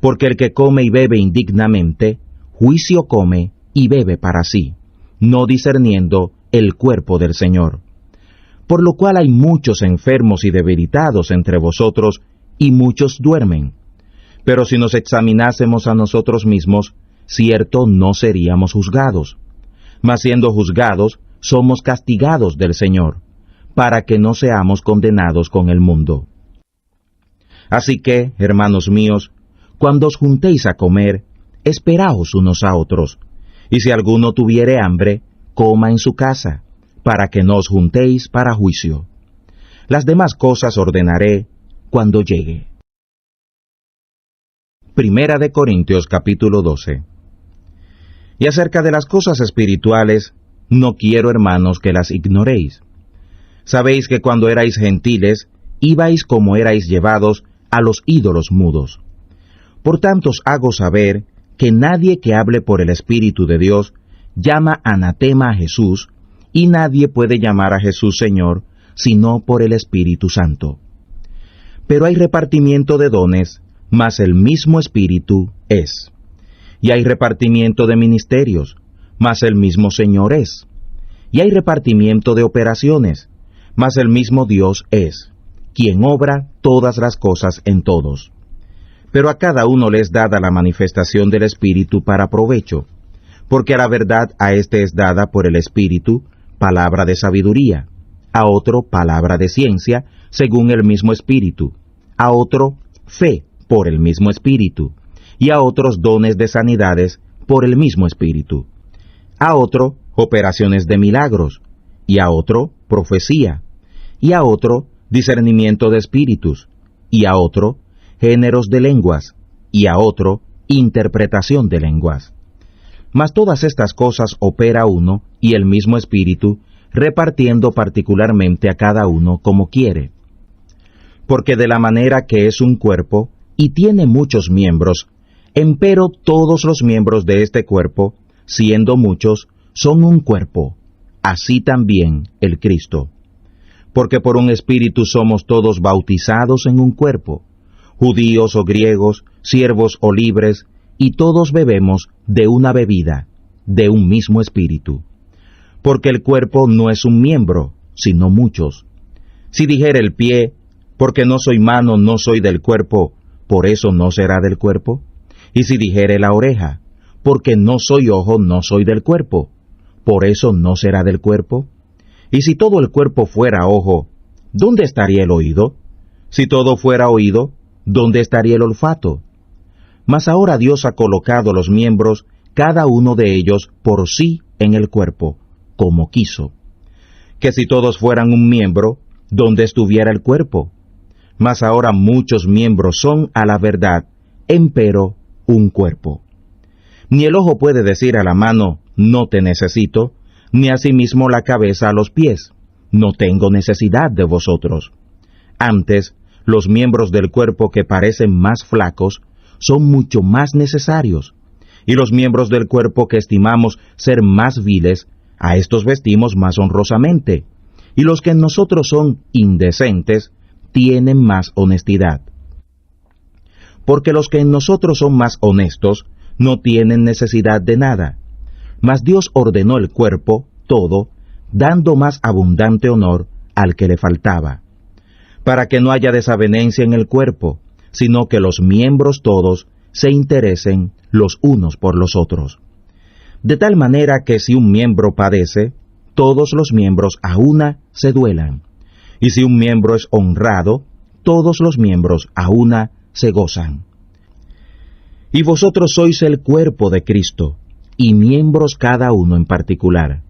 Porque el que come y bebe indignamente, juicio come y bebe para sí, no discerniendo el cuerpo del Señor. Por lo cual hay muchos enfermos y debilitados entre vosotros, y muchos duermen. Pero si nos examinásemos a nosotros mismos, cierto no seríamos juzgados. Mas siendo juzgados, somos castigados del Señor, para que no seamos condenados con el mundo. Así que, hermanos míos, cuando os juntéis a comer, esperaos unos a otros, y si alguno tuviere hambre, coma en su casa, para que no os juntéis para juicio. Las demás cosas ordenaré cuando llegue. Primera de Corintios capítulo 12. Y acerca de las cosas espirituales, no quiero, hermanos, que las ignoréis. Sabéis que cuando erais gentiles, ibais como erais llevados a los ídolos mudos. Por tanto os hago saber que nadie que hable por el Espíritu de Dios llama anatema a Jesús, y nadie puede llamar a Jesús Señor, sino por el Espíritu Santo. Pero hay repartimiento de dones, mas el mismo Espíritu es. Y hay repartimiento de ministerios, mas el mismo Señor es. Y hay repartimiento de operaciones, mas el mismo Dios es, quien obra todas las cosas en todos. Pero a cada uno le es dada la manifestación del Espíritu para provecho, porque a la verdad a éste es dada por el Espíritu palabra de sabiduría, a otro palabra de ciencia, según el mismo Espíritu, a otro fe por el mismo Espíritu, y a otros dones de sanidades por el mismo Espíritu, a otro operaciones de milagros, y a otro profecía, y a otro discernimiento de espíritus, y a otro géneros de lenguas, y a otro interpretación de lenguas. Mas todas estas cosas opera uno y el mismo Espíritu, repartiendo particularmente a cada uno como quiere. Porque de la manera que es un cuerpo, y tiene muchos miembros, empero todos los miembros de este cuerpo, siendo muchos, son un cuerpo, así también el Cristo. Porque por un Espíritu somos todos bautizados en un cuerpo, judíos o griegos, siervos o libres, y todos bebemos de una bebida, de un mismo Espíritu. Porque el cuerpo no es un miembro, sino muchos. Si dijere el pie, porque no soy mano, no soy del cuerpo, por eso no será del cuerpo. Y si dijere la oreja, porque no soy ojo, no soy del cuerpo, por eso no será del cuerpo. Y si todo el cuerpo fuera ojo, ¿dónde estaría el oído? Si todo fuera oído, ¿dónde estaría el olfato? Mas ahora Dios ha colocado los miembros, cada uno de ellos por sí en el cuerpo, como quiso. Que si todos fueran un miembro, ¿dónde estuviera el cuerpo? Mas ahora muchos miembros son a la verdad, empero un cuerpo. Ni el ojo puede decir a la mano, no te necesito, ni asimismo la cabeza a los pies, no tengo necesidad de vosotros. Antes, los miembros del cuerpo que parecen más flacos, son mucho más necesarios, y los miembros del cuerpo que estimamos ser más viles, a estos vestimos más honrosamente, y los que en nosotros son indecentes, tienen más honestidad. Porque los que en nosotros son más honestos, no tienen necesidad de nada, mas Dios ordenó el cuerpo, todo, dando más abundante honor al que le faltaba, para que no haya desavenencia en el cuerpo, sino que los miembros todos se interesen los unos por los otros. De tal manera que si un miembro padece, todos los miembros a una se duelan, y si un miembro es honrado, todos los miembros a una se gozan. Y vosotros sois el cuerpo de Cristo, y miembros cada uno en particular.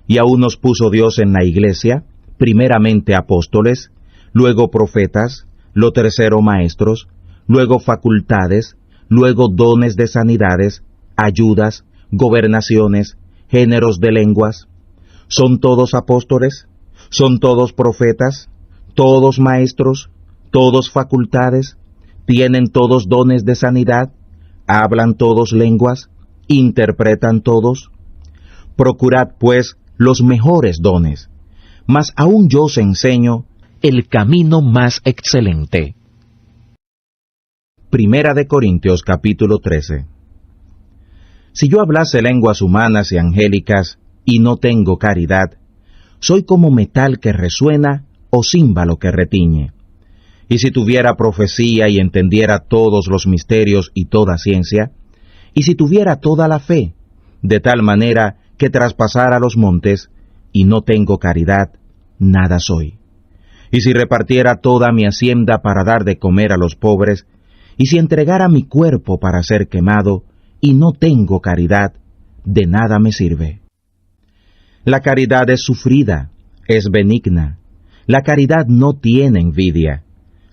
Y a unos puso Dios en la iglesia, primeramente apóstoles, luego profetas, lo tercero maestros, luego facultades, luego dones de sanidades, ayudas, gobernaciones, géneros de lenguas. ¿Son todos apóstoles? ¿Son todos profetas? ¿Todos maestros? todos facultades? ¿Tienen todos dones de sanidad? ¿Hablan todos lenguas? ¿Interpretan todos? Procurad, pues, los mejores dones, mas aún yo os enseño el camino más excelente. Primera de Corintios capítulo 13. Si yo hablase lenguas humanas y angélicas, y no tengo caridad, soy como metal que resuena o címbalo que retiñe. Y si tuviera profecía y entendiera todos los misterios y toda ciencia, y si tuviera toda la fe, de tal manera que traspasara los montes, y no tengo caridad, nada soy. Y si repartiera toda mi hacienda para dar de comer a los pobres, y si entregara mi cuerpo para ser quemado, y no tengo caridad, de nada me sirve. La caridad es sufrida, es benigna. La caridad no tiene envidia.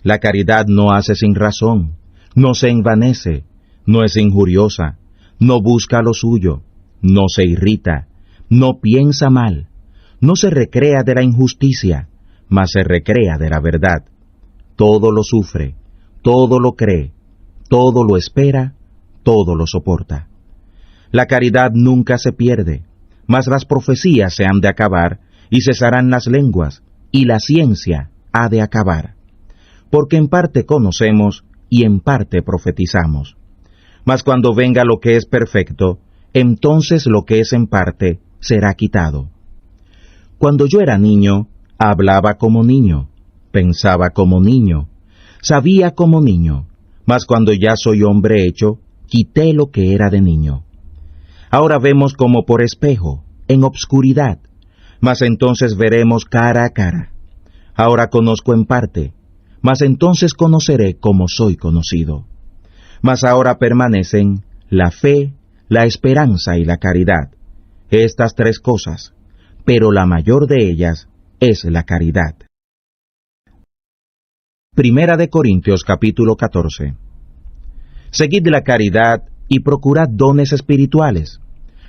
La caridad no hace sin razón, no se envanece, no es injuriosa, no busca lo suyo, no se irrita, no piensa mal, no se recrea de la injusticia, mas se recrea de la verdad. Todo lo sufre, todo lo cree, todo lo espera, todo lo soporta. La caridad nunca se pierde, mas las profecías se han de acabar, y cesarán las lenguas, y la ciencia ha de acabar. Porque en parte conocemos, y en parte profetizamos. Mas cuando venga lo que es perfecto, entonces lo que es en parte será quitado. Cuando yo era niño, hablaba como niño, pensaba como niño, sabía como niño, mas cuando ya soy hombre hecho, quité lo que era de niño. Ahora vemos como por espejo, en obscuridad, mas entonces veremos cara a cara. Ahora conozco en parte, mas entonces conoceré como soy conocido. Mas ahora permanecen la fe, la esperanza y la caridad, estas tres cosas, pero la mayor de ellas es la caridad. Primera de Corintios capítulo 14. Seguid la caridad y procurad dones espirituales,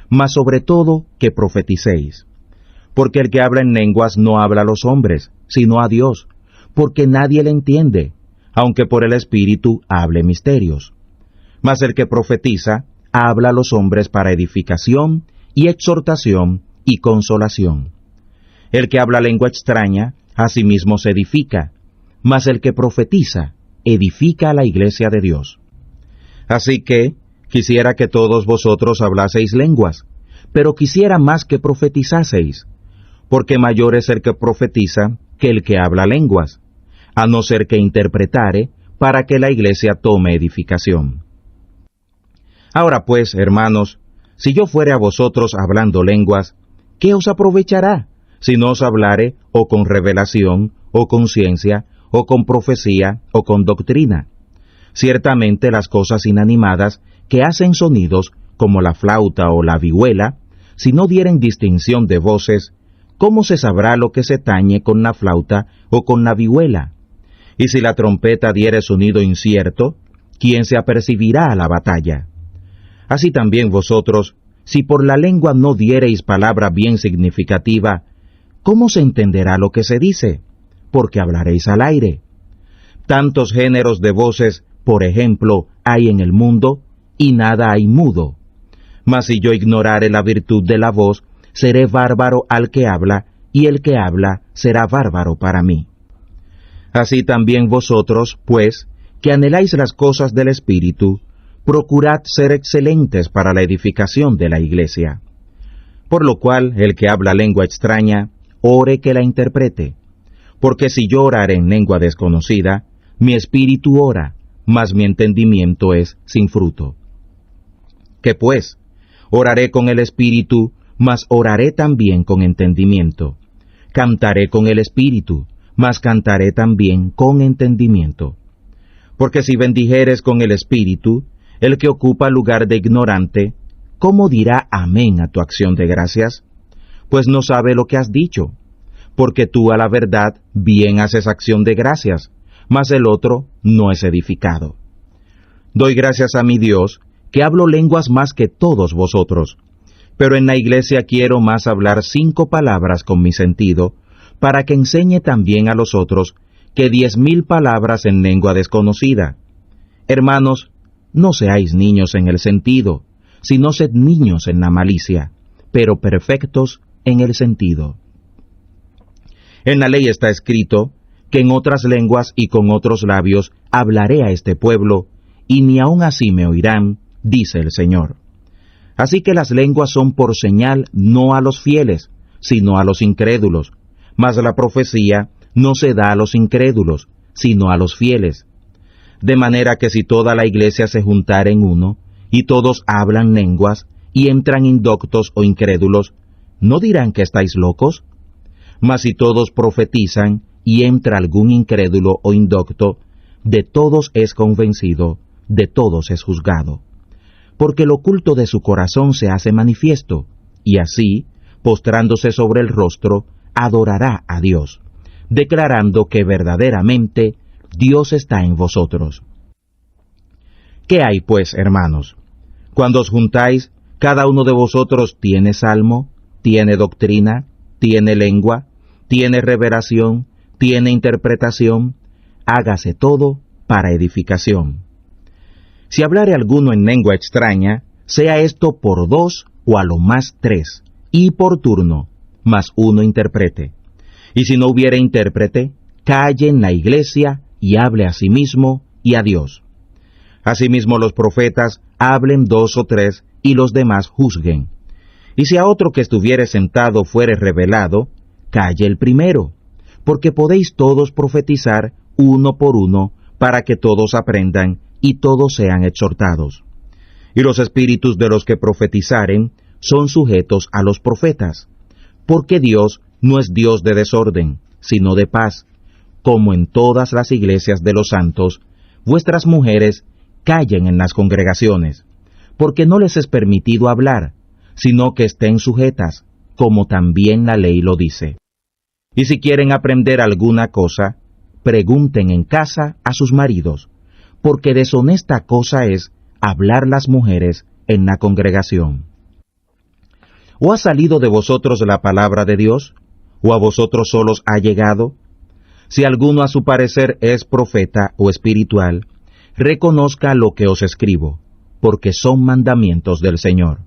mas sobre todo que profeticéis. Porque el que habla en lenguas no habla a los hombres, sino a Dios, porque nadie le entiende, aunque por el Espíritu hable misterios. Mas el que profetiza habla a los hombres para edificación y exhortación y consolación. El que habla lengua extraña, a sí mismo se edifica, mas el que profetiza edifica a la iglesia de Dios. Así que quisiera que todos vosotros hablaseis lenguas, pero quisiera más que profetizaseis, porque mayor es el que profetiza que el que habla lenguas, a no ser que interpretare, para que la iglesia tome edificación. Ahora pues, hermanos, si yo fuere a vosotros hablando lenguas, ¿qué os aprovechará, si no os hablare o con revelación, o con ciencia, o con profecía, o con doctrina? Ciertamente las cosas inanimadas que hacen sonidos, como la flauta o la vihuela, si no dieren distinción de voces, ¿cómo se sabrá lo que se tañe con la flauta o con la vihuela? Y si la trompeta diere sonido incierto, ¿quién se apercibirá a la batalla? Así también vosotros, si por la lengua no diereis palabra bien significativa, ¿cómo se entenderá lo que se dice? Porque hablaréis al aire. Tantos géneros de voces, por ejemplo, hay en el mundo, y nada hay mudo. Mas si yo ignorare la virtud de la voz, seré bárbaro al que habla, y el que habla será bárbaro para mí. Así también vosotros, pues, que anheláis las cosas del Espíritu, procurad ser excelentes para la edificación de la iglesia. Por lo cual, el que habla lengua extraña, ore que la interprete. Porque si yo orare en lengua desconocida, mi espíritu ora, mas mi entendimiento es sin fruto. ¿Qué pues? Oraré con el espíritu, mas oraré también con entendimiento. Cantaré con el espíritu, mas cantaré también con entendimiento. Porque si bendijeres con el espíritu, el que ocupa lugar de ignorante, ¿cómo dirá amén a tu acción de gracias? Pues no sabe lo que has dicho, porque tú a la verdad bien haces acción de gracias, mas el otro no es edificado. Doy gracias a mi Dios, que hablo lenguas más que todos vosotros, pero en la iglesia quiero más hablar 5 palabras con mi sentido, para que enseñe también a los otros que 10.000 palabras en lengua desconocida. Hermanos, no seáis niños en el sentido, sino sed niños en la malicia, pero perfectos en el sentido. En la ley está escrito que en otras lenguas y con otros labios hablaré a este pueblo, y ni aun así me oirán, dice el Señor. Así que las lenguas son por señal no a los fieles, sino a los incrédulos, mas la profecía no se da a los incrédulos, sino a los fieles. De manera que si toda la iglesia se juntara en uno, y todos hablan lenguas, y entran indoctos o incrédulos, ¿no dirán que estáis locos? Mas si todos profetizan, y entra algún incrédulo o indocto, de todos es convencido, de todos es juzgado. Porque lo oculto de su corazón se hace manifiesto, y así, postrándose sobre el rostro, adorará a Dios, declarando que verdaderamente Dios está en vosotros. ¿Qué hay pues, hermanos? Cuando os juntáis, cada uno de vosotros tiene salmo, tiene doctrina, tiene lengua, tiene revelación, tiene interpretación, hágase todo para edificación. Si hablare alguno en lengua extraña, sea esto por 2 o a lo más 3, y por turno, mas uno interprete. Y si no hubiere intérprete, calle en la iglesia y hable a sí mismo y a Dios. Asimismo los profetas hablen 2 o 3, y los demás juzguen. Y si a otro que estuviere sentado fuere revelado, calle el primero, porque podéis todos profetizar uno por uno, para que todos aprendan y todos sean exhortados. Y los espíritus de los que profetizaren son sujetos a los profetas, porque Dios no es Dios de desorden, sino de paz, como en todas las iglesias de los santos. Vuestras mujeres callen en las congregaciones, porque no les es permitido hablar, sino que estén sujetas, como también la ley lo dice. Y si quieren aprender alguna cosa, pregunten en casa a sus maridos, porque deshonesta cosa es hablar las mujeres en la congregación. ¿O ha salido de vosotros la palabra de Dios? ¿O a vosotros solos ha llegado? Si alguno a su parecer es profeta o espiritual, reconozca lo que os escribo, porque son mandamientos del Señor.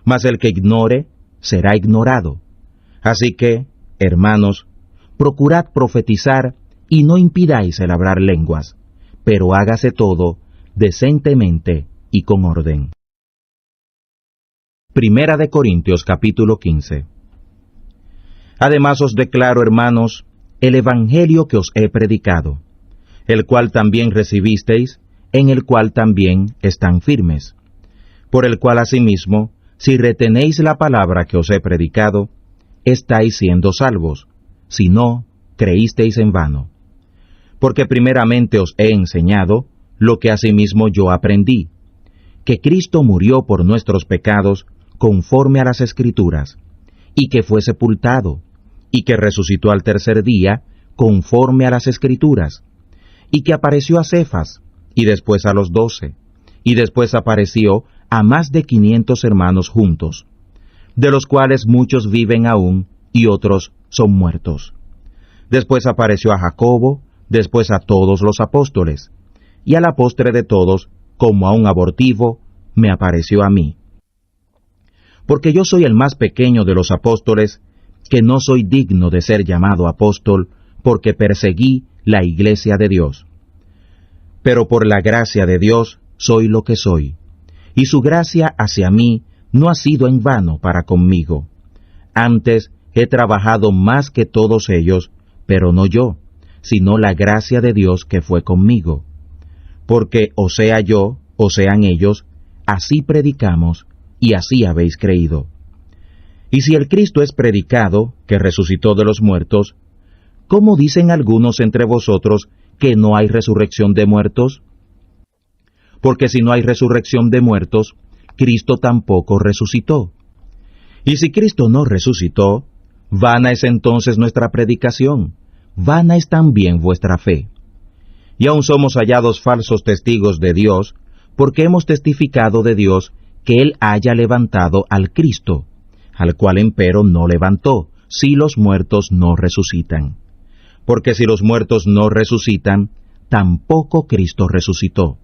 Mas el que ignore, será ignorado. Así que, hermanos, procurad profetizar y no impidáis el hablar lenguas, pero hágase todo decentemente y con orden. Primera de Corintios capítulo 15. Además os declaro, hermanos, el evangelio que os he predicado, el cual también recibisteis, en el cual también están firmes, por el cual asimismo, si retenéis la palabra que os he predicado, estáis siendo salvos, si no, creísteis en vano. Porque primeramente os he enseñado lo que asimismo yo aprendí, que Cristo murió por nuestros pecados conforme a las Escrituras, y que fue sepultado, y que resucitó al tercer día conforme a las Escrituras, y que apareció a Cefas, y después a los 12, y después apareció a más de 500 hermanos juntos, de los cuales muchos viven aún, y otros son muertos. Después apareció a Jacobo, después a todos los apóstoles, y a la postre de todos, como a un abortivo, me apareció a mí. Porque yo soy el más pequeño de los apóstoles, que no soy digno de ser llamado apóstol, porque perseguí la iglesia de Dios. Pero por la gracia de Dios soy lo que soy, y su gracia hacia mí no ha sido en vano para conmigo. Antes he trabajado más que todos ellos, pero no yo, sino la gracia de Dios que fue conmigo. Porque o sea yo, o sean ellos, así predicamos, y así habéis creído. Y si el Cristo es predicado, que resucitó de los muertos, ¿cómo dicen algunos entre vosotros que no hay resurrección de muertos? Porque si no hay resurrección de muertos, Cristo tampoco resucitó. Y si Cristo no resucitó, vana es entonces nuestra predicación, vana es también vuestra fe. Y aún somos hallados falsos testigos de Dios, porque hemos testificado de Dios que Él haya levantado al Cristo, al cual empero no levantó, si los muertos no resucitan. porque si los muertos no resucitan, tampoco Cristo resucitó.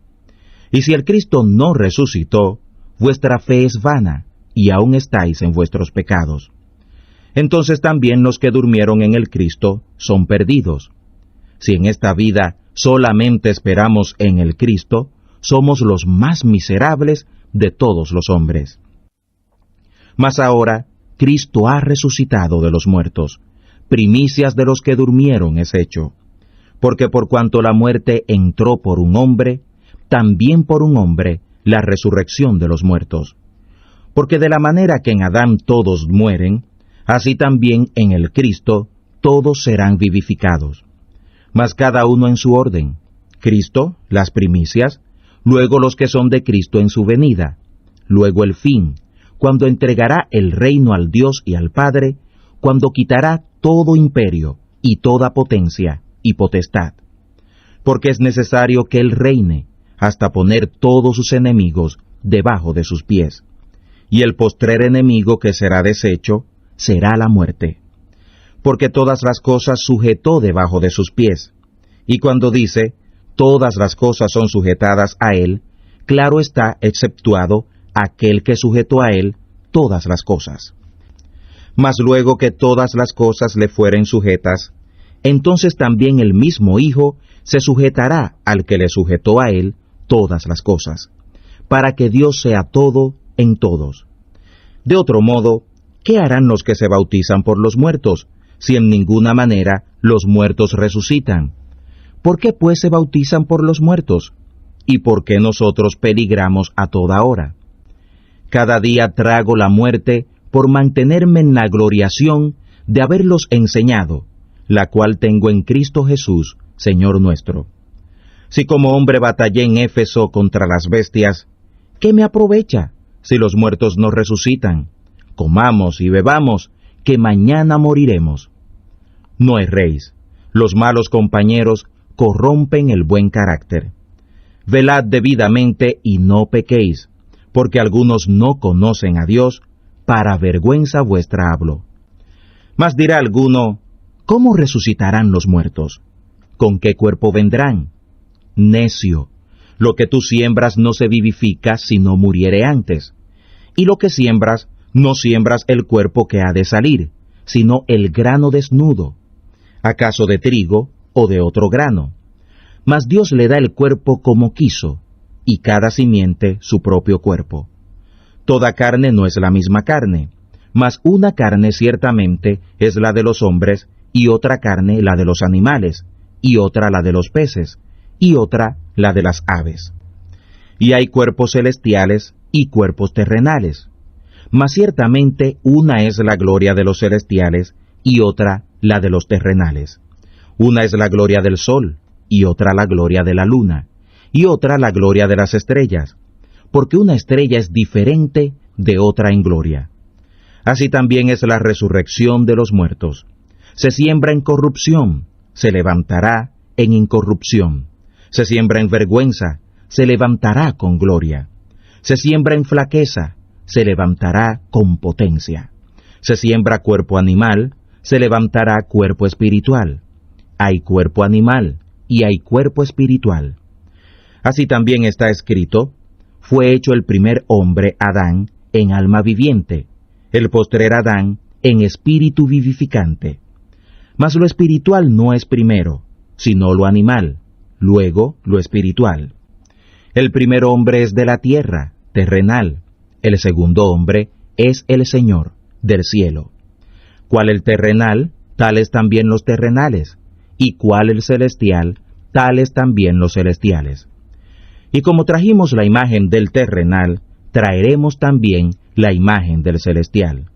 Y si el Cristo no resucitó, vuestra fe es vana, y aún estáis en vuestros pecados. Entonces también los que durmieron en el Cristo son perdidos. Si en esta vida solamente esperamos en el Cristo, somos los más miserables de todos los hombres. Mas ahora Cristo ha resucitado de los muertos, primicias de los que durmieron es hecho. Porque por cuanto la muerte entró por un hombre, también por un hombre la resurrección de los muertos. Porque de la manera que en Adán todos mueren, así también en el Cristo todos serán vivificados. Mas cada uno en su orden: Cristo, las primicias, luego los que son de Cristo en su venida, luego el fin, cuando entregará el reino al Dios y al Padre, cuando quitará todo imperio y toda potencia y potestad. Porque es necesario que Él reine, hasta poner todos sus enemigos debajo de sus pies. Y el postrer enemigo que será deshecho será la muerte. Porque todas las cosas sujetó debajo de sus pies. Y cuando dice, todas las cosas son sujetadas a Él, claro está exceptuado aquel que sujetó a Él todas las cosas. Mas luego que todas las cosas le fueren sujetas, entonces también el mismo Hijo se sujetará al que le sujetó a Él todas las cosas, para que Dios sea todo en todos. De otro modo, ¿qué harán los que se bautizan por los muertos, si en ninguna manera los muertos resucitan? ¿Por qué pues se bautizan por los muertos? ¿Y por qué nosotros peligramos a toda hora? Cada día trago la muerte por mantenerme en la gloriación de haberlos enseñado, la cual tengo en Cristo Jesús, Señor nuestro. Si como hombre batallé en Éfeso contra las bestias, ¿qué me aprovecha si los muertos no resucitan? Comamos y bebamos, que mañana moriremos. No erréis, los malos compañeros corrompen el buen carácter. Velad debidamente y no pequéis, porque algunos no conocen a Dios, para vergüenza vuestra hablo. Mas dirá alguno, ¿cómo resucitarán los muertos? ¿Con qué cuerpo vendrán? Necio, lo que tú siembras no se vivifica si no muriere antes. Y lo que siembras, no siembras el cuerpo que ha de salir, sino el grano desnudo. ¿Acaso de trigo o de otro grano? Mas Dios le da el cuerpo como quiso, y cada simiente su propio cuerpo. Toda carne no es la misma carne, mas una carne ciertamente es la de los hombres, y otra carne la de los animales, y otra la de los peces, y otra la de las aves. Y hay cuerpos celestiales y cuerpos terrenales, mas ciertamente una es la gloria de los celestiales, y otra la de los terrenales. Una es la gloria del sol, y otra la gloria de la luna, y otra la gloria de las estrellas, porque una estrella es diferente de otra en gloria. Así también es la resurrección de los muertos. Se siembra en corrupción, se levantará en incorrupción. Se siembra en vergüenza, se levantará con gloria. Se siembra en flaqueza, se levantará con potencia. Se siembra cuerpo animal, se levantará cuerpo espiritual. Hay cuerpo animal y hay cuerpo espiritual. Así también está escrito, fue hecho el primer hombre, Adán, en alma viviente, el postrer Adán, en espíritu vivificante. Mas lo espiritual no es primero, sino lo animal, luego lo espiritual. El primer hombre es de la tierra, terrenal, el segundo hombre es el Señor, del cielo. Cual el terrenal, tales también los terrenales, y cual el celestial, tales también los celestiales. Y como trajimos la imagen del terrenal, traeremos también la imagen del celestial.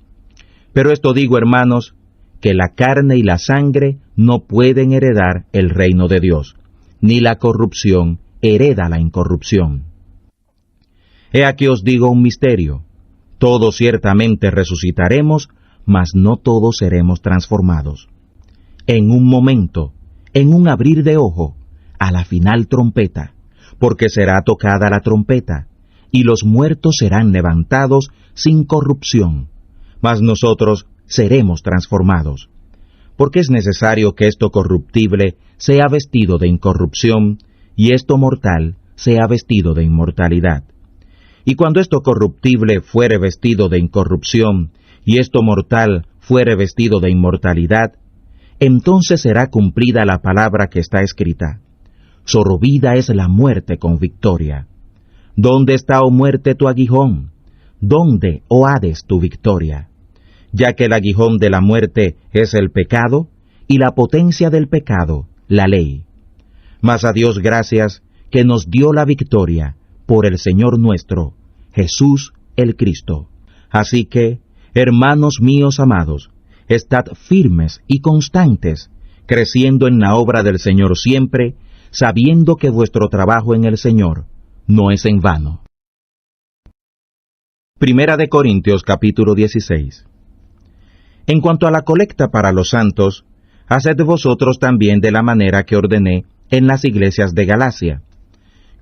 Pero esto digo, hermanos, que la carne y la sangre no pueden heredar el reino de Dios, ni la corrupción hereda la incorrupción. He aquí os digo un misterio: todos ciertamente resucitaremos, mas no todos seremos transformados. En un momento, en un abrir de ojo, a la final trompeta, porque será tocada la trompeta, y los muertos serán levantados sin corrupción, mas nosotros seremos transformados. porque es necesario que esto corruptible sea vestido de incorrupción, y esto mortal sea vestido de inmortalidad. Y cuando esto corruptible fuere vestido de incorrupción, y esto mortal fuere vestido de inmortalidad, entonces será cumplida la palabra que está escrita: sorbida es la muerte con victoria. ¿Dónde está, oh muerte, tu aguijón? ¿Dónde, oh Hades, tu victoria? Ya que el aguijón de la muerte es el pecado, y la potencia del pecado, la ley. Mas a Dios gracias, que nos dio la victoria por el Señor nuestro, Jesús el Cristo. Así que, hermanos míos amados, estad firmes y constantes, creciendo en la obra del Señor siempre, sabiendo que vuestro trabajo en el Señor no es en vano. Primera de Corintios capítulo 16. En cuanto a la colecta para los santos, haced vosotros también de la manera que ordené en las iglesias de Galacia.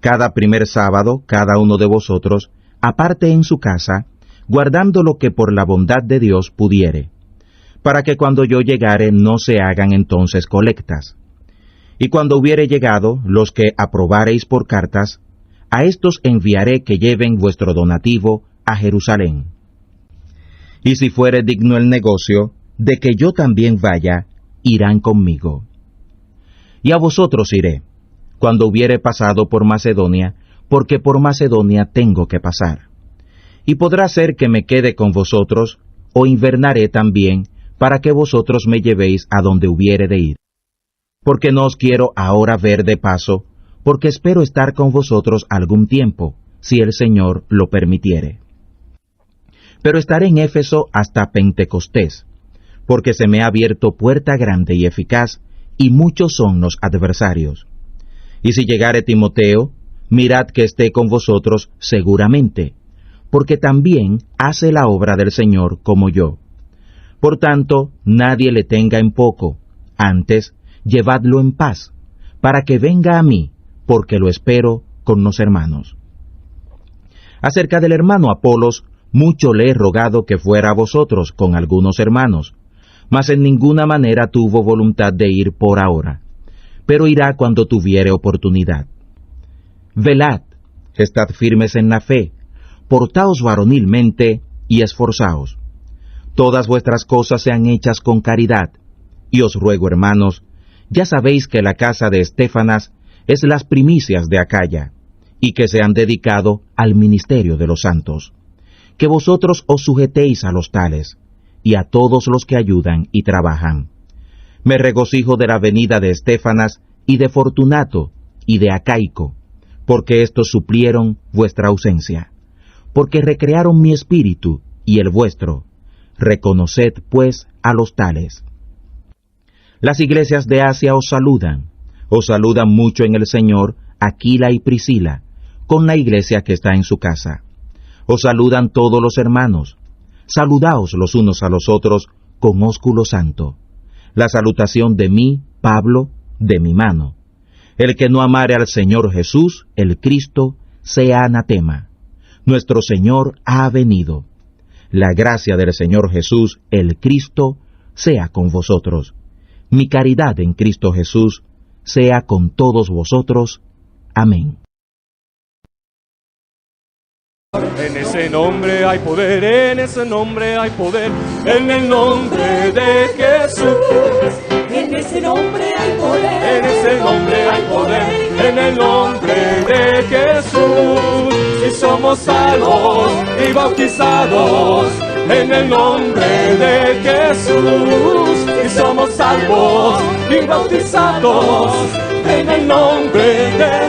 Cada primer sábado, cada uno de vosotros, aparte en su casa, guardando lo que por la bondad de Dios pudiere, para que cuando yo llegare no se hagan entonces colectas. Y cuando hubiere llegado, los que aprobareis por cartas, a estos enviaré que lleven vuestro donativo a Jerusalén. Y si fuere digno el negocio, de que yo también vaya, irán conmigo. Y a vosotros iré, cuando hubiere pasado por Macedonia, porque por Macedonia tengo que pasar. Y podrá ser que me quede con vosotros, o invernaré también, para que vosotros me llevéis a donde hubiere de ir. Porque no os quiero ahora ver de paso, porque espero estar con vosotros algún tiempo, si el Señor lo permitiere. Pero estaré en Éfeso hasta Pentecostés, porque se me ha abierto puerta grande y eficaz, y muchos son los adversarios. Y si llegare Timoteo, mirad que esté con vosotros seguramente, porque también hace la obra del Señor como yo. Por tanto, nadie le tenga en poco, antes, llevadlo en paz, para que venga a mí, porque lo espero con los hermanos. Acerca del hermano Apolos, mucho le he rogado que fuera a vosotros con algunos hermanos, mas en ninguna manera tuvo voluntad de ir por ahora, pero irá cuando tuviere oportunidad. Velad, estad firmes en la fe, portaos varonilmente y esforzaos. Todas vuestras cosas sean hechas con caridad, y os ruego, hermanos, ya sabéis que la casa de Estéfanas es las primicias de Acaya, y que se han dedicado al ministerio de los santos. Que vosotros os sujetéis a los tales, y a todos los que ayudan y trabajan. Me regocijo de la venida de Estéfanas, y de Fortunato, y de Acaico, porque éstos suplieron vuestra ausencia, porque recrearon mi espíritu y el vuestro. Reconoced, pues, a los tales. Las iglesias de Asia os saludan mucho en el Señor Aquila y Priscila, con la iglesia que está en su casa. Os saludan todos los hermanos. Saludaos los unos a los otros con ósculo santo. La salutación de mí, Pablo, de mi mano. El que no amare al Señor Jesús, el Cristo, sea anatema. Nuestro Señor ha venido. La gracia del Señor Jesús, el Cristo, sea con vosotros. Mi caridad en Cristo Jesús sea con todos vosotros. Amén. En ese nombre hay poder, en ese nombre hay poder, en el nombre de Jesús. En ese nombre hay poder, En ese nombre hay poder, en el nombre de Jesús. Si somos salvos y bautizados, en el nombre de Jesús. Si somos salvos y bautizados, en el nombre de